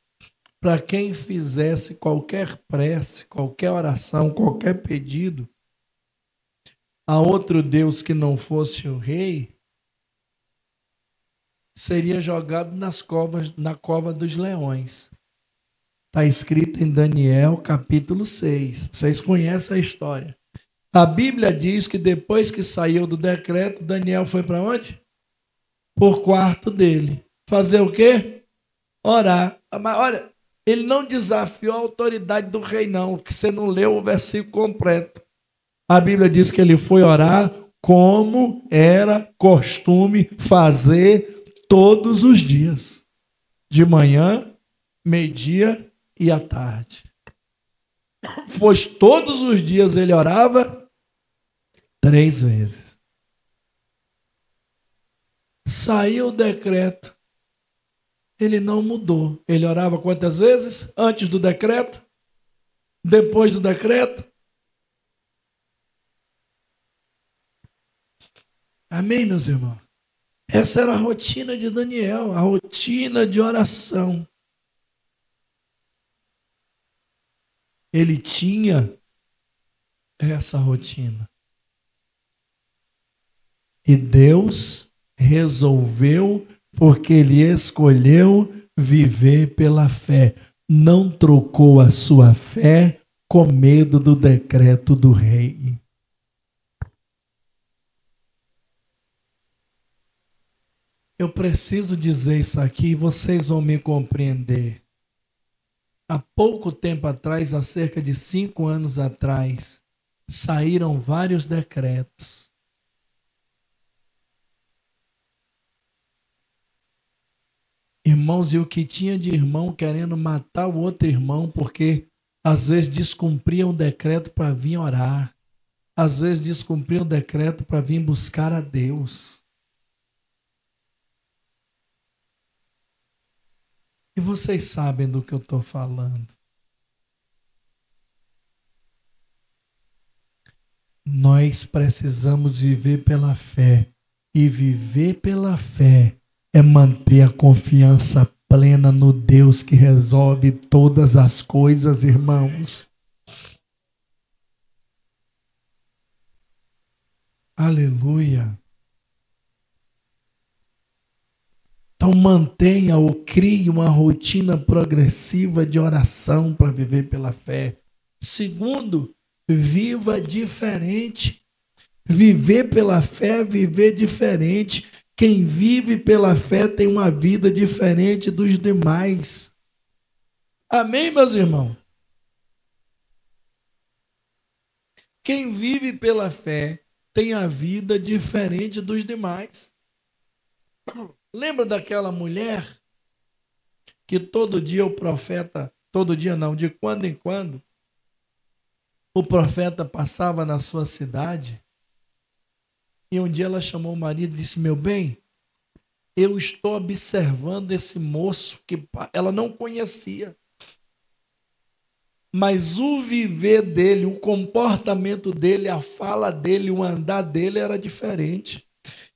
S1: para quem fizesse qualquer prece, qualquer oração, qualquer pedido a outro Deus que não fosse o rei, seria jogado na cova dos leões. Está escrito em Daniel capítulo 6. Vocês conhecem a história. A Bíblia diz que depois que saiu do decreto, Daniel foi para onde? Por quarto dele. Fazer o quê? Orar. Mas olha, ele não desafiou a autoridade do rei, não, que você não leu o versículo completo. A Bíblia diz que ele foi orar como era costume fazer todos os dias. De manhã, meio-dia e à tarde. Pois todos os dias ele orava 3 vezes. Saiu o decreto. Ele não mudou. Ele orava quantas vezes? Antes do decreto? Depois do decreto? Amém, meus irmãos? Essa era a rotina de Daniel, a rotina de oração. Ele tinha essa rotina. E Deus resolveu, porque ele escolheu viver pela fé. Não trocou a sua fé com medo do decreto do rei. Eu preciso dizer isso aqui e vocês vão me compreender. Há pouco tempo atrás, há cerca de 5 anos atrás, saíram vários decretos. Irmãos, e o que tinha de irmão querendo matar o outro irmão, porque às vezes descumpriam o decreto para vir orar. Às vezes descumpriam o decreto para vir buscar a Deus. E vocês sabem do que eu estou falando. Nós precisamos viver pela fé. E viver pela fé é manter a confiança plena no Deus que resolve todas as coisas, irmãos. Aleluia. Então mantenha ou crie uma rotina progressiva de oração para viver pela fé. Segundo, viva diferente. Viver pela fé é viver diferente. Quem vive pela fé tem uma vida diferente dos demais. Amém, meus irmãos? Quem vive pela fé tem a vida diferente dos demais. Lembra daquela mulher que todo dia o profeta, todo dia não, de quando em quando, o profeta passava na sua cidade e um dia ela chamou o marido e disse: meu bem, eu estou observando esse moço que ela não conhecia, mas o viver dele, o comportamento dele, a fala dele, o andar dele era diferente.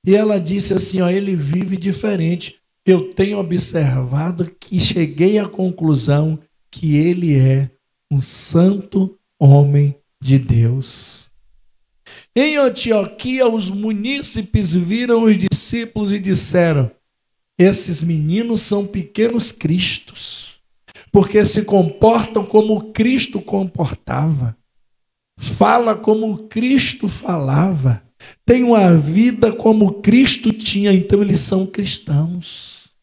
S1: E ela disse assim, ó, ele vive diferente. Eu tenho observado que cheguei à conclusão que ele é um santo homem de Deus. Em Antioquia, os munícipes viram os discípulos e disseram: esses meninos são pequenos cristos, porque se comportam como Cristo comportava, fala como Cristo falava, tem uma vida como Cristo tinha, então eles são cristãos.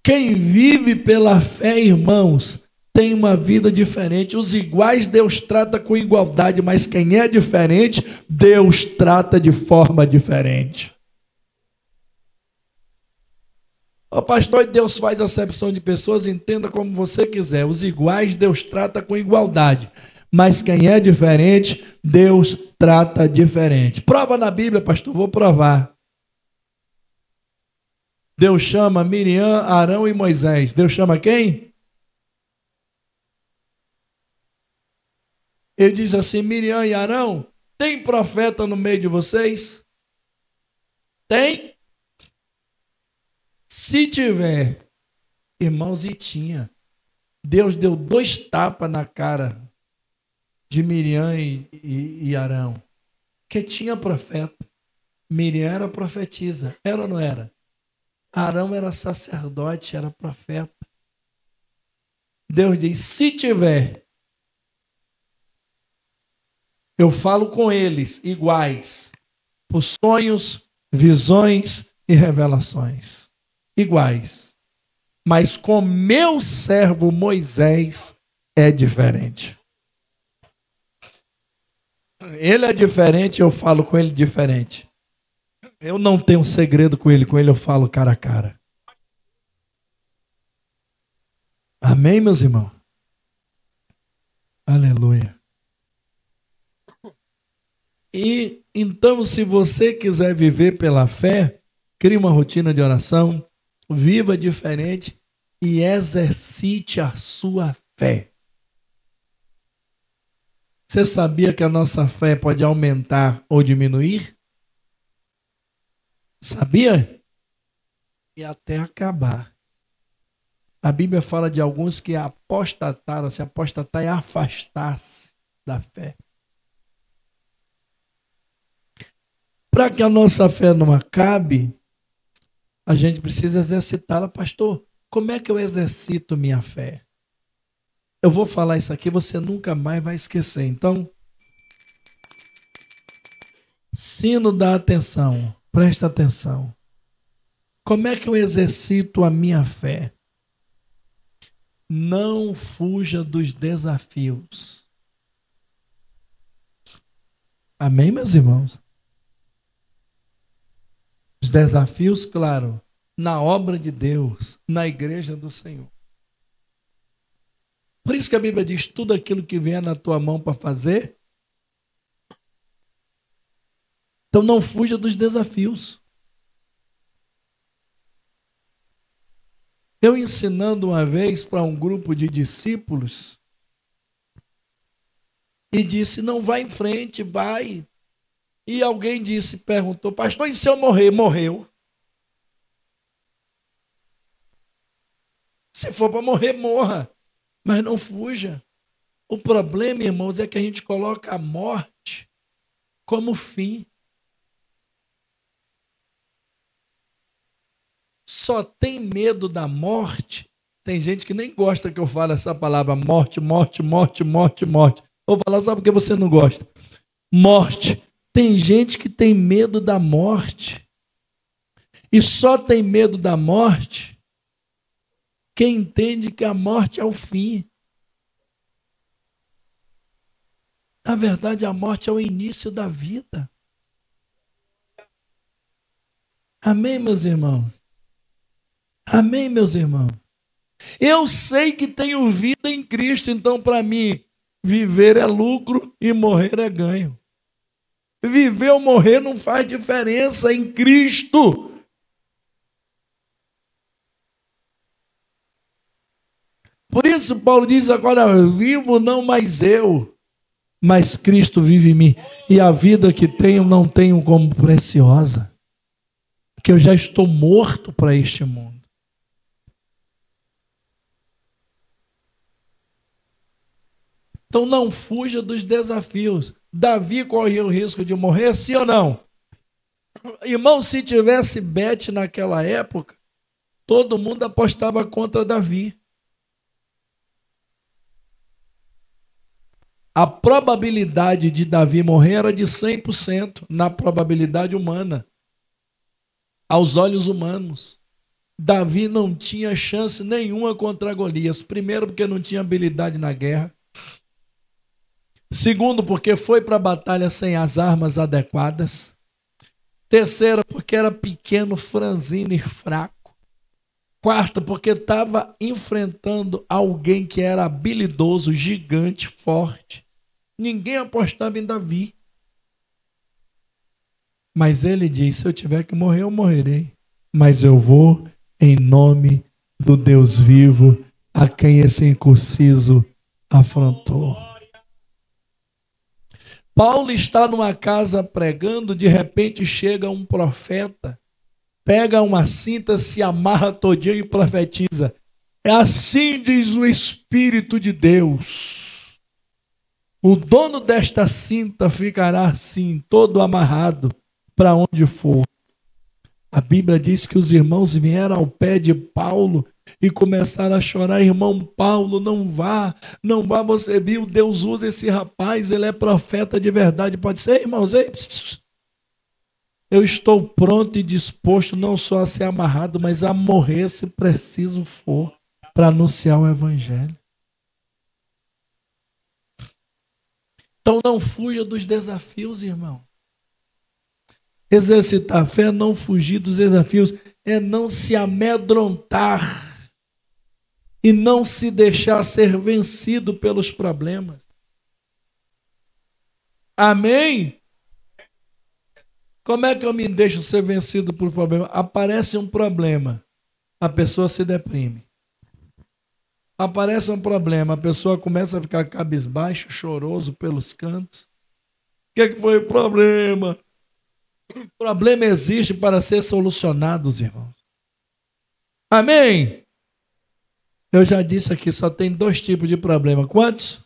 S1: Quem vive pela fé, irmãos, tem uma vida diferente. Os iguais Deus trata com igualdade, mas quem é diferente, Deus trata de forma diferente. O pastor, Deus faz acepção de pessoas, entenda como você quiser. Os iguais Deus trata com igualdade, mas quem é diferente, Deus trata diferente. Prova na Bíblia, pastor, vou provar. Deus chama Miriam, Arão e Moisés. Deus chama quem? Ele diz assim: Miriam e Arão, tem profeta no meio de vocês? Tem? Se tiver, irmãos, e tinha. Deus deu 2 tapas na cara de Miriam e Arão, que tinha profeta. Miriam era profetisa, era ou não era? Arão era sacerdote, era profeta. Deus diz: se tiver, eu falo com eles iguais, por sonhos, visões e revelações. Iguais. Mas com meu servo Moisés é diferente. Ele é diferente, eu falo com ele diferente. Eu não tenho segredo com ele eu falo cara a cara. Amém, meus irmãos? Aleluia. E então, se você quiser viver pela fé, crie uma rotina de oração, viva diferente e exercite a sua fé. Você sabia que a nossa fé pode aumentar ou diminuir? Sabia? E até acabar. A Bíblia fala de alguns que apostataram. Se apostatar é afastar-se da fé. Para que a nossa fé não acabe, a gente precisa exercitá-la. Pastor, como é que eu exercito minha fé? Eu vou falar isso aqui, você nunca mais vai esquecer. Então, sino da atenção, presta atenção. Como é que eu exercito a minha fé? Não fuja dos desafios. Amém, meus irmãos? Os desafios, claro, na obra de Deus, na igreja do Senhor. Por isso que a Bíblia diz, tudo aquilo que vier na tua mão para fazer. Então não fuja dos desafios. Eu ensinando uma vez para um grupo de discípulos e disse, não vai em frente, vai. E alguém perguntou, pastor, e se eu morrer? Morreu. Se for para morrer, morra. Mas não fuja. O problema, irmãos, é que a gente coloca a morte como fim. Só tem medo da morte. Tem gente que nem gosta que eu fale essa palavra morte, morte, morte, morte, morte. Vou falar só porque você não gosta. Morte. Tem gente que tem medo da morte. E só tem medo da morte quem entende que a morte é o fim. Na verdade, a morte é o início da vida. Amém, meus irmãos? Amém, meus irmãos? Eu sei que tenho vida em Cristo, então para mim, viver é lucro e morrer é ganho. Viver ou morrer não faz diferença em Cristo. Por isso Paulo diz agora, vivo não mais eu, mas Cristo vive em mim. E a vida que tenho não tenho como preciosa, porque eu já estou morto para este mundo. Então não fuja dos desafios. Davi correu o risco de morrer, sim ou não? Irmão, se tivesse bet naquela época, todo mundo apostava contra Davi. A probabilidade de Davi morrer era de 100% na probabilidade humana. Aos olhos humanos. Davi não tinha chance nenhuma contra Golias. Primeiro, porque não tinha habilidade na guerra. Segundo, porque foi para a batalha sem as armas adequadas. Terceiro, porque era pequeno, franzino e fraco. Quarto, porque estava enfrentando alguém que era habilidoso, gigante, forte. Ninguém apostava em Davi. Mas ele disse, se eu tiver que morrer, eu morrerei. Mas eu vou em nome do Deus vivo, a quem esse incircunciso afrontou. Paulo está numa casa pregando, de repente chega um profeta, pega uma cinta, se amarra todinho e profetiza. É assim diz o Espírito de Deus. O dono desta cinta ficará assim, todo amarrado, para onde for. A Bíblia diz que os irmãos vieram ao pé de Paulo e começaram a chorar. Irmão Paulo, não vá, você viu, Deus usa esse rapaz, ele é profeta de verdade. Pode ser, irmãos? Ei, eu estou pronto e disposto não só a ser amarrado, mas a morrer se preciso for, para anunciar o evangelho. Então não fuja dos desafios, irmão. Exercitar a fé é não fugir dos desafios, é não se amedrontar e não se deixar ser vencido pelos problemas. Amém? Como é que eu me deixo ser vencido por problema? Aparece um problema, a pessoa se deprime. Aparece um problema, a pessoa começa a ficar cabisbaixo, choroso pelos cantos. O que foi o problema? O problema existe para ser solucionado, irmãos. Amém? Eu já disse aqui, só tem 2 tipos de problema. Quantos?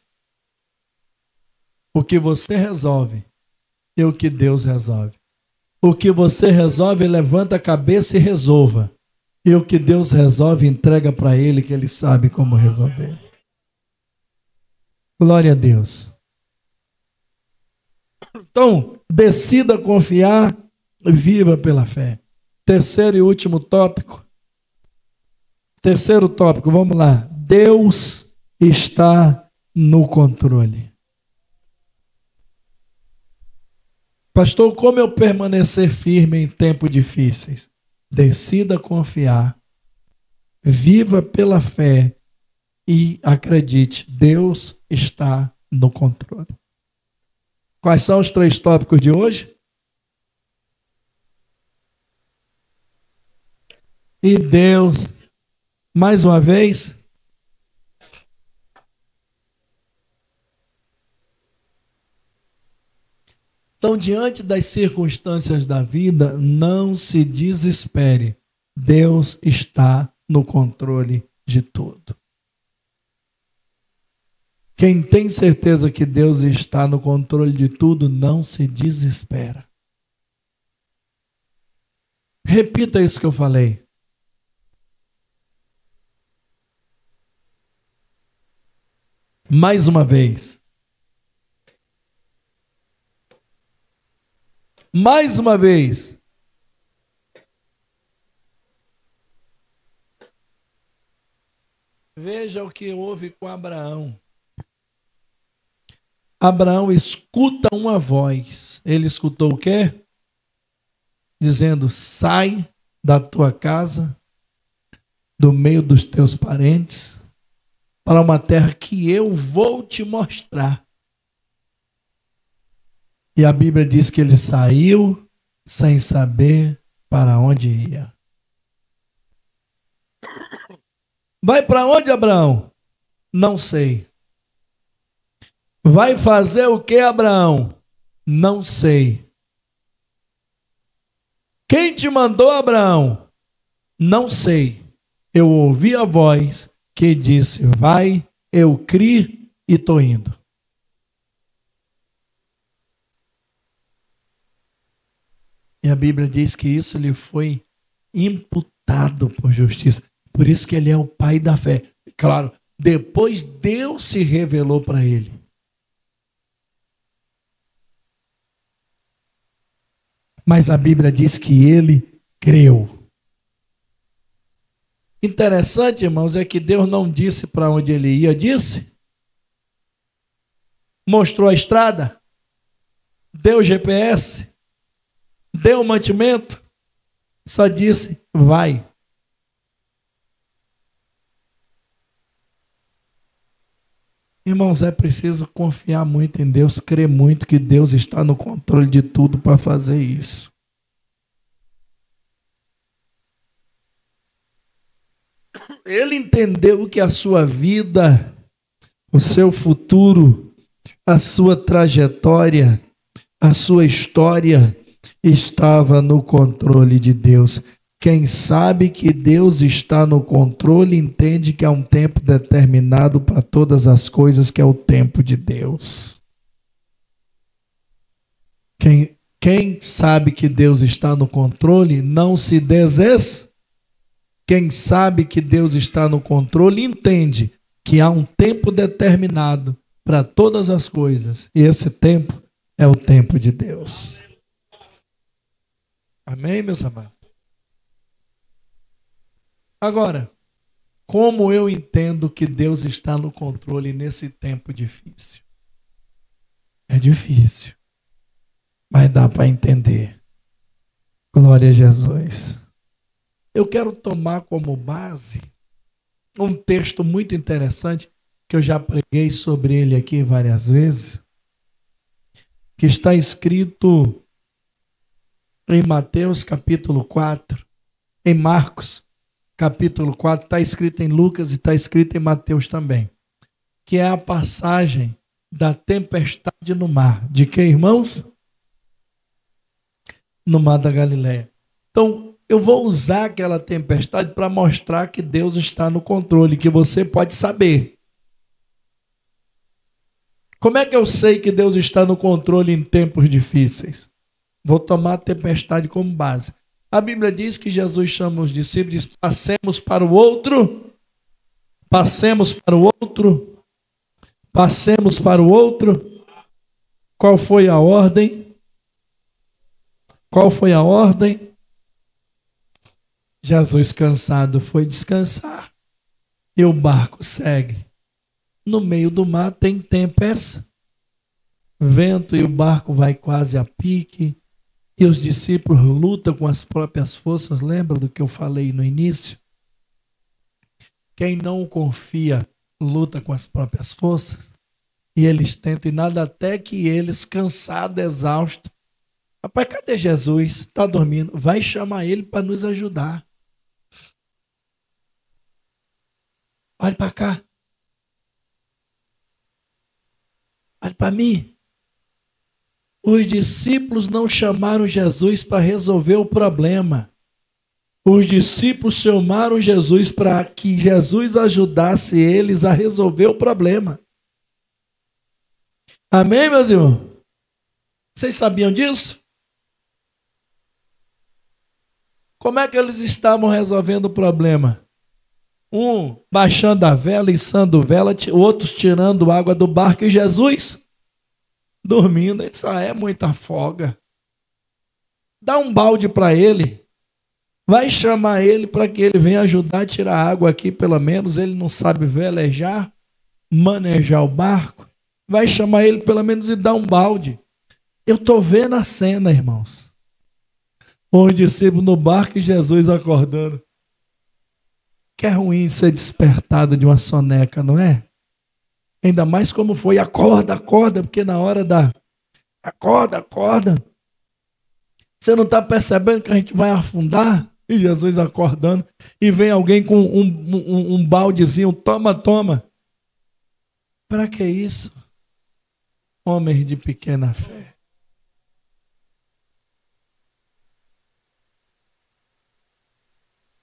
S1: O que você resolve e o que Deus resolve. O que você resolve, levanta a cabeça e resolva. E o que Deus resolve, entrega para Ele, que Ele sabe como resolver. Glória a Deus. Então, decida confiar, viva pela fé. Terceiro e último tópico. Terceiro tópico, vamos lá. Deus está no controle. Pastor, como eu permanecer firme em tempos difíceis? Decida confiar, viva pela fé e acredite, Deus está no controle. Quais são os 3 tópicos de hoje? E Deus, mais uma vez, então, diante das circunstâncias da vida, não se desespere. Deus está no controle de tudo. Quem tem certeza que Deus está no controle de tudo, não se desespera. Repita isso que eu falei. Mais uma vez. Mais uma vez. Veja o que houve com Abraão. Abraão escuta uma voz. Ele escutou o quê? Dizendo: sai da tua casa, do meio dos teus parentes, para uma terra que eu vou te mostrar. E a Bíblia diz que ele saiu sem saber para onde ia. Vai para onde, Abraão? Não sei. Vai fazer o que, Abraão? Não sei. Quem te mandou, Abraão? Não sei. Eu ouvi a voz que disse: vai, eu criei e estou indo. E a Bíblia diz que isso lhe foi imputado por justiça. Por isso que ele é o pai da fé. Claro, depois Deus se revelou para ele. Mas a Bíblia diz que ele creu. Interessante, irmãos, é que Deus não disse para onde ele ia, disse? Mostrou a estrada? Deu GPS? Deu mantimento? Só disse: vai. Irmãos, é preciso confiar muito em Deus, crer muito que Deus está no controle de tudo para fazer isso. Ele entendeu que a sua vida, o seu futuro, a sua trajetória, a sua história estava no controle de Deus. Quem sabe que Deus está no controle entende que há um tempo determinado para todas as coisas, que é o tempo de Deus. Quem sabe que Deus está no controle não se desespera. Quem sabe que Deus está no controle entende que há um tempo determinado para todas as coisas. E esse tempo é o tempo de Deus. Amém, meus amados? Agora, como eu entendo que Deus está no controle nesse tempo difícil? É difícil, mas dá para entender. Glória a Jesus. Eu quero tomar como base um texto muito interessante, que eu já preguei sobre ele aqui várias vezes, que está escrito em Mateus capítulo 4, em Marcos capítulo 4, está escrito em Lucas e está escrito em Mateus também, que é a passagem da tempestade no mar. De que, irmãos? No mar da Galileia. Então, eu vou usar aquela tempestade para mostrar que Deus está no controle, que você pode saber. Como é que eu sei que Deus está no controle em tempos difíceis? Vou tomar a tempestade como base. A Bíblia diz que Jesus chama os discípulos e diz: passemos para o outro, passemos para o outro, passemos para o outro. Qual foi a ordem? Qual foi a ordem? Jesus, cansado, foi descansar. E o barco segue. No meio do mar tem tempestade, vento, e o barco vai quase a pique. E os discípulos lutam com as próprias forças. Lembra do que eu falei no início? Quem não confia, luta com as próprias forças. E eles tentam, e nada, até que eles, cansados, exaustos. Rapaz, cadê Jesus? Está dormindo. Vai chamar ele para nos ajudar. Olha para cá. Olha para mim. Os discípulos não chamaram Jesus para resolver o problema. Os discípulos chamaram Jesus para que Jesus ajudasse eles a resolver o problema. Amém, meus irmãos? Vocês sabiam disso? Como é que eles estavam resolvendo o problema? Um baixando a vela, içando vela, outros tirando água do barco, e Jesus dormindo. Isso é muita folga. Dá um balde para ele. Vai chamar ele para que ele venha ajudar a tirar água aqui, pelo menos. Ele não sabe velejar, manejar o barco. Vai chamar ele pelo menos e dar um balde. Eu estou vendo a cena, irmãos. Os discípulos no barco e Jesus acordando. Que é ruim ser despertado de uma soneca, não é? Ainda mais como foi, acorda, acorda, porque na hora da acorda, acorda. Você não está percebendo que a gente vai afundar? E Jesus acordando, e vem alguém com um baldezinho, toma, toma. Para que isso? Homens de pequena fé.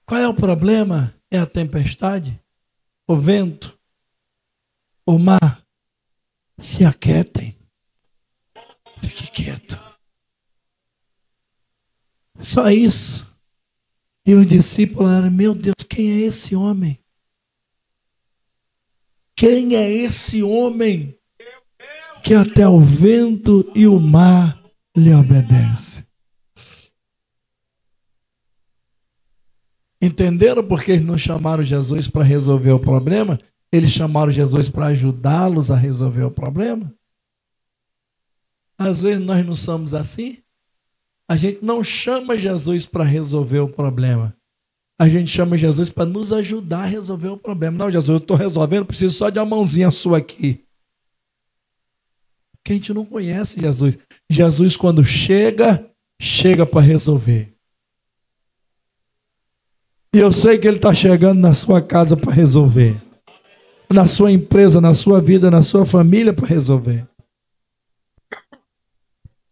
S1: Qual é o problema? É a tempestade? O vento? O mar? Se aquietem. Fique quieto. Só isso. E os discípulos falaram: meu Deus, quem é esse homem? Quem é esse homem que até o vento e o mar lhe obedecem? Entenderam por que eles não chamaram Jesus para resolver o problema? Eles chamaram Jesus para ajudá-los a resolver o problema? Às vezes nós não somos assim. A gente não chama Jesus para resolver o problema. A gente chama Jesus para nos ajudar a resolver o problema. Não, Jesus, eu estou resolvendo, preciso só de uma mãozinha sua aqui. Porque a gente não conhece Jesus. Jesus, quando chega, chega para resolver. E eu sei que Ele está chegando na sua casa para resolver. Na sua empresa, na sua vida, na sua família para resolver.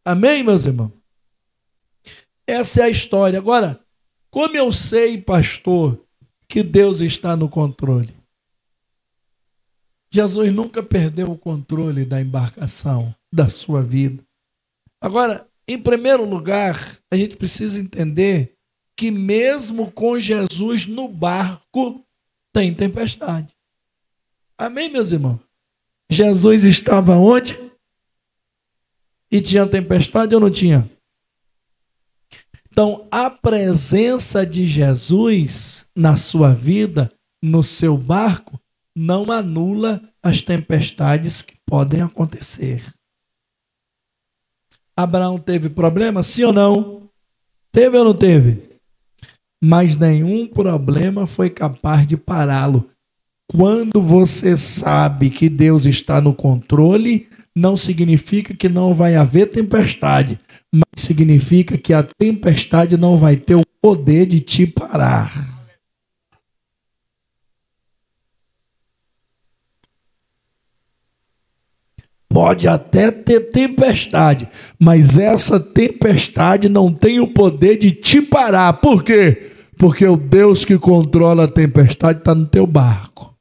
S1: Amém, meus irmãos? Essa é a história. Agora, como eu sei, pastor, que Deus está no controle? Jesus nunca perdeu o controle da embarcação, da sua vida. Agora, em primeiro lugar, a gente precisa entender que mesmo com Jesus no barco, tem tempestade. Amém, meus irmãos? Jesus estava onde? E tinha tempestade ou não tinha? Então, a presença de Jesus na sua vida, no seu barco, não anula as tempestades que podem acontecer. Abraão teve problema? Sim ou não? Teve ou não teve? Mas nenhum problema foi capaz de pará-lo. Quando você sabe que Deus está no controle, não significa que não vai haver tempestade, mas significa que a tempestade não vai ter o poder de te parar. Pode até ter tempestade, mas essa tempestade não tem o poder de te parar. Por quê? Porque o Deus que controla a tempestade está no teu barco.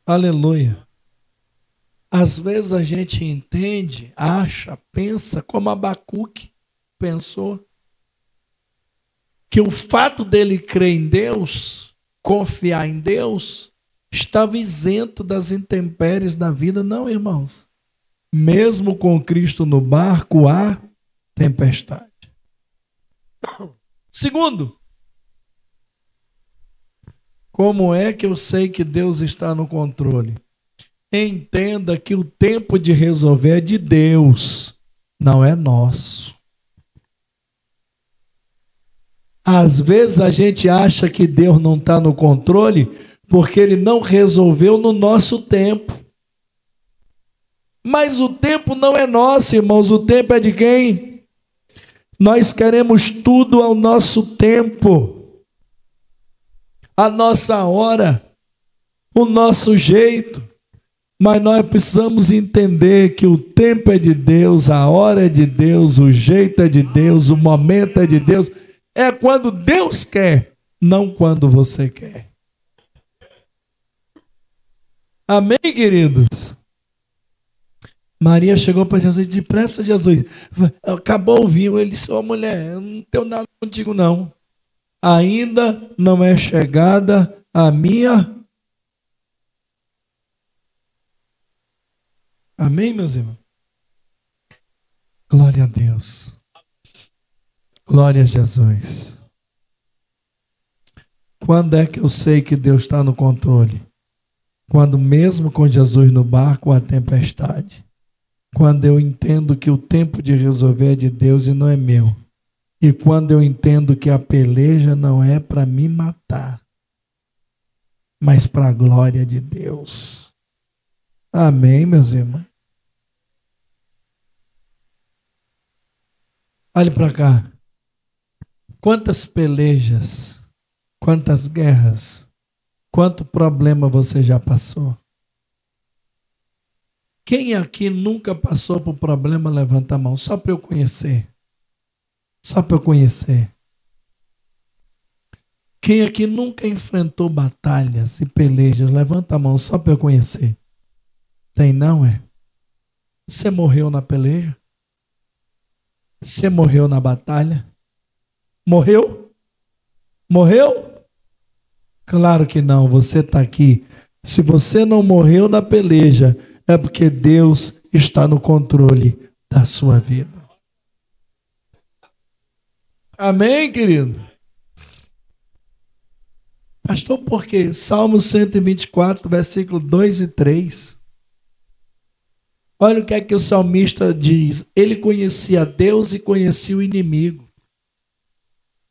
S1: Aleluia. Às vezes a gente entende, acha, pensa como Abacuque pensou, que o fato dele crer em Deus, confiar em Deus, estava isento das intempéries da vida. Não, irmãos. Mesmo com Cristo no barco, há tempestade. Segundo, como é que eu sei que Deus está no controle? Entenda que o tempo de resolver é de Deus, não é nosso. Às vezes a gente acha que Deus não está no controle porque Ele não resolveu no nosso tempo. Mas o tempo não é nosso, irmãos, o tempo é de quem? Nós queremos tudo ao nosso tempo, a nossa hora, o nosso jeito. Mas nós precisamos entender que o tempo é de Deus, a hora é de Deus, o jeito é de Deus, o momento é de Deus. É quando Deus quer, não quando você quer. Amém, queridos? Maria chegou para Jesus e disse: depressa, Jesus, acabou o vinho. Ele disse: ô mulher, eu não tenho nada contigo não. Ainda não é chegada a minha... Amém, meus irmãos? Glória a Deus. Glória a Jesus. Quando é que eu sei que Deus está no controle? Quando mesmo com Jesus no barco há tempestade. Quando eu entendo que o tempo de resolver é de Deus e não é meu. E quando eu entendo que a peleja não é para me matar, mas para a glória de Deus. Amém, meus irmãos? Olhe para cá. Quantas pelejas, quantas guerras, quanto problema você já passou? Quem aqui nunca passou por problema, levanta a mão, só para eu conhecer. Só para eu conhecer. Quem aqui nunca enfrentou batalhas e pelejas, levanta a mão, só para eu conhecer. Tem não, é? Você morreu na peleja? Você morreu na batalha? Morreu? Morreu? Claro que não, você está aqui. Se você não morreu na peleja, é porque Deus está no controle da sua vida. Amém, querido? Pastor, por quê? Salmo 124, versículo 2 e 3. Olha o que é que o salmista diz. Ele conhecia Deus e conhecia o inimigo.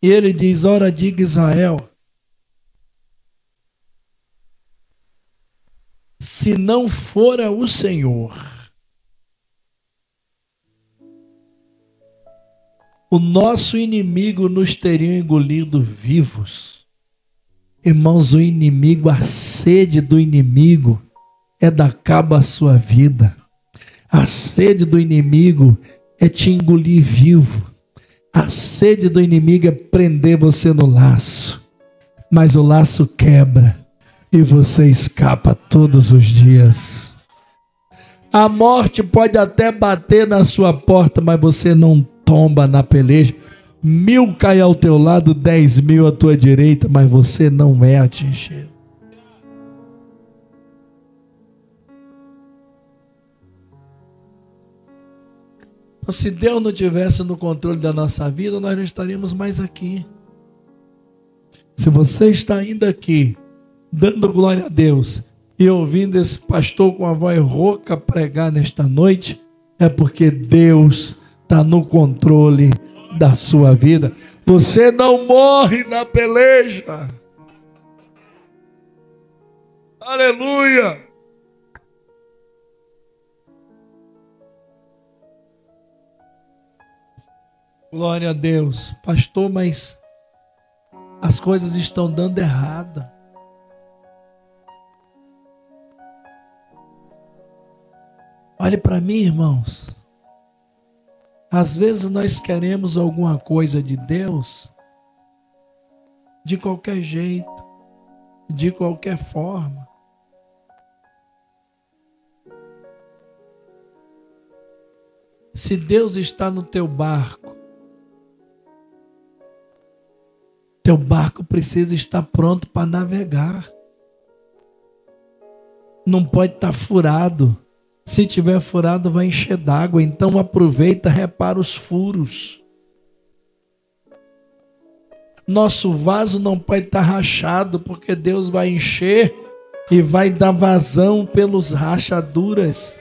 S1: E ele diz: ora, diga Israel, se não fora o Senhor, o nosso inimigo nos teria engolido vivos. Irmãos, o inimigo, a sede do inimigo é dar cabo à sua vida. A sede do inimigo é te engolir vivo. A sede do inimigo é prender você no laço. Mas o laço quebra e você escapa todos os dias. A morte pode até bater na sua porta, mas você não tomba na peleja. 1000 caem ao teu lado, 10.000 à tua direita, mas você não é atingido. Se Deus não tivesse no controle da nossa vida, nós não estaríamos mais aqui. Se você está ainda aqui, dando glória a Deus e ouvindo esse pastor com a voz rouca pregar nesta noite, é porque Deus está no controle da sua vida. Você não morre na peleja. Aleluia! Glória a Deus. Pastor, mas as coisas estão dando errada. Olhe para mim, irmãos. Às vezes nós queremos alguma coisa de Deus de qualquer jeito, de qualquer forma. Se Deus está no teu barco precisa estar pronto para navegar. Não pode estar furado. Se tiver furado, vai encher d'água. Então aproveita, repara os furos. Nosso vaso não pode estar rachado, porque Deus vai encher e vai dar vazão pelas rachaduras.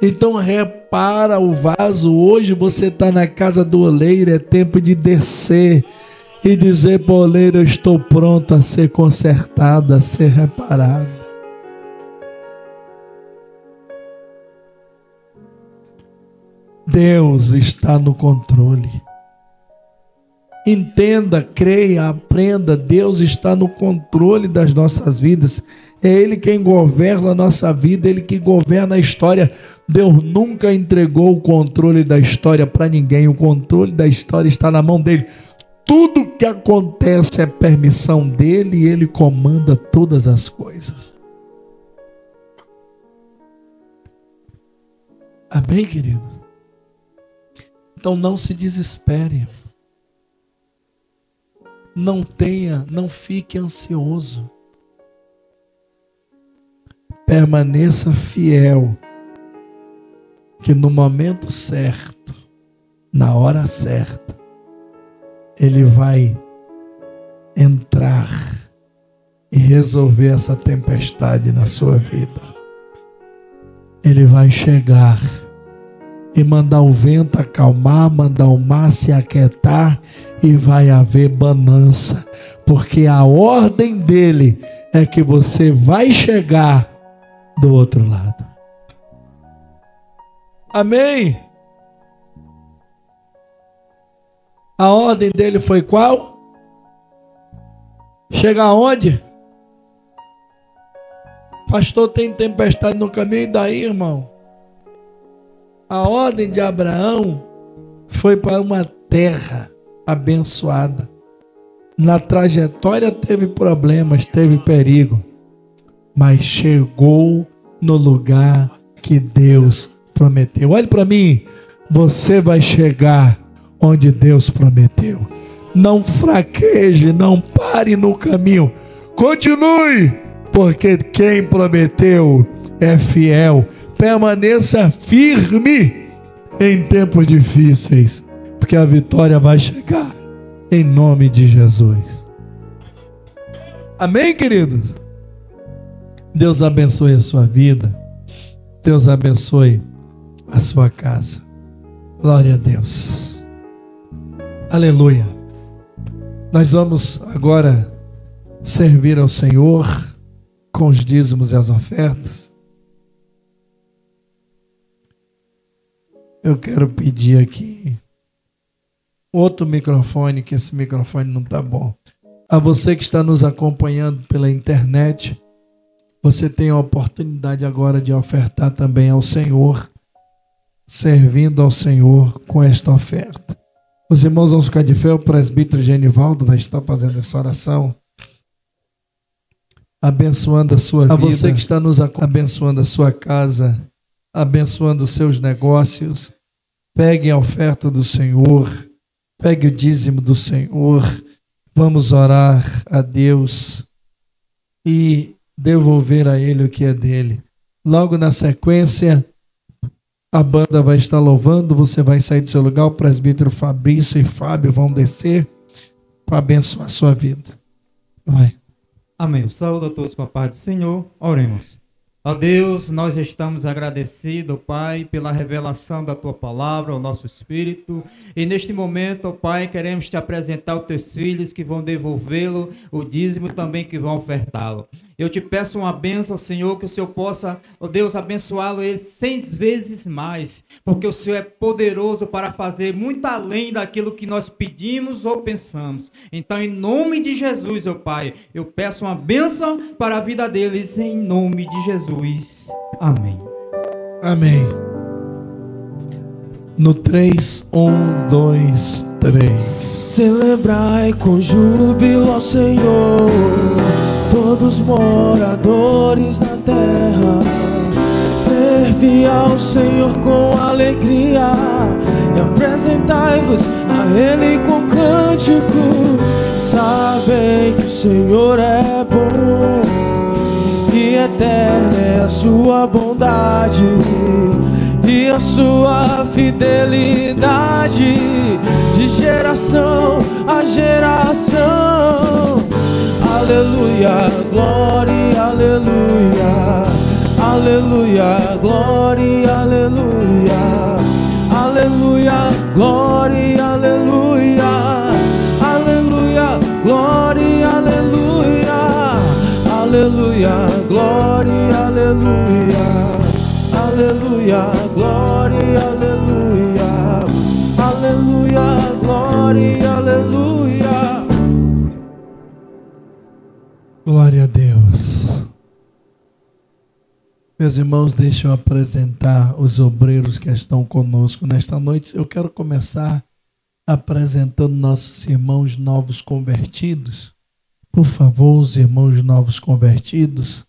S1: Então repara o vaso. Hoje você está na casa do oleiro, é tempo de descer e dizer para o oleiro: eu estou pronto a ser consertado, a ser reparado. Deus está no controle. Entenda, creia, aprenda. Deus está no controle das nossas vidas. É Ele quem governa a nossa vida, Ele que governa a história. Deus nunca entregou o controle da história para ninguém. O controle da história está na mão dEle. Tudo que acontece é permissão dEle e Ele comanda todas as coisas. Amém, querido? Então não se desespere. Não fique ansioso. Permaneça fiel, que no momento certo, na hora certa, Ele vai entrar e resolver essa tempestade na sua vida. Ele vai chegar e mandar o vento acalmar, mandar o mar se aquietar, e vai haver bonança, porque a ordem dele é que você vai chegar do outro lado. Amém? A ordem dele foi qual? Chegar aonde? Pastor, tem tempestade no caminho, e daí, irmão? A ordem de Abraão foi para uma terra abençoada. Na trajetória teve problemas, teve perigo, mas chegou no lugar que Deus prometeu. Olhe para mim, você vai chegar onde Deus prometeu. Não fraqueje, não pare no caminho, continue, porque quem prometeu é fiel. Permaneça firme em tempos difíceis, porque a vitória vai chegar em nome de Jesus. Amém, queridos? Deus abençoe a sua vida. Deus abençoe a sua casa. Glória a Deus. Aleluia. Nós vamos agora servir ao Senhor com os dízimos e as ofertas. Eu quero pedir aqui outro microfone, que esse microfone não está bom. A você que está nos acompanhando pela internet, você tem a oportunidade agora de ofertar também ao Senhor, servindo ao Senhor com esta oferta. Os irmãos vão ficar de fé, o presbítero Genivaldo vai estar fazendo essa oração, abençoando a sua vida. A você que está nos abençoando a sua casa, abençoando os seus negócios. Pegue a oferta do Senhor, pegue o dízimo do Senhor. Vamos orar a Deus e devolver a Ele o que é dele. Logo na sequência, a banda vai estar louvando, você vai sair do seu lugar, o presbítero Fabrício e Fábio vão descer para abençoar a sua vida. Vai.
S2: Amém. Saúde a todos com a paz do Senhor. Oremos. Ó Deus, nós estamos agradecidos, Pai, pela revelação da Tua palavra ao nosso espírito. E neste momento, ó Pai, queremos Te apresentar os Teus filhos que vão devolvê-lo, o dízimo também que vão ofertá-lo. Eu Te peço uma bênção, Senhor, que o Senhor possa, ó Deus, abençoá-lo 100 vezes mais, porque o Senhor é poderoso para fazer muito além daquilo que nós pedimos ou pensamos. Então, em nome de Jesus, ó Pai, eu peço uma bênção para a vida deles, em nome de Jesus. Amém.
S1: Amém. No 3, 1, 2, 3.
S3: Celebrai com júbilo ao Senhor, todos moradores da terra. Servi ao Senhor com alegria e apresentai-vos a Ele com cântico. Sabem que o Senhor é bom e eterna é a sua bondade e a sua fidelidade de geração a geração. Aleluia, glória, aleluia. Aleluia, glória, aleluia. Aleluia, glória, aleluia. Aleluia, glória, aleluia. Aleluia, glória, aleluia. Aleluia, glória, aleluia. Aleluia, glória, aleluia.
S1: Glória a Deus. Meus irmãos, deixa eu apresentar os obreiros que estão conosco nesta noite. Eu quero começar apresentando nossos irmãos novos convertidos. Por favor, os irmãos novos convertidos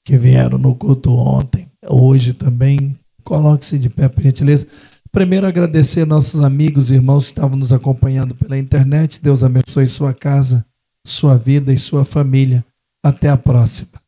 S1: que vieram no culto ontem, hoje também, coloque-se de pé, por gentileza. Primeiro, agradecer nossos amigos e irmãos que estavam nos acompanhando pela internet. Deus abençoe sua casa, sua vida e sua família. Até a próxima.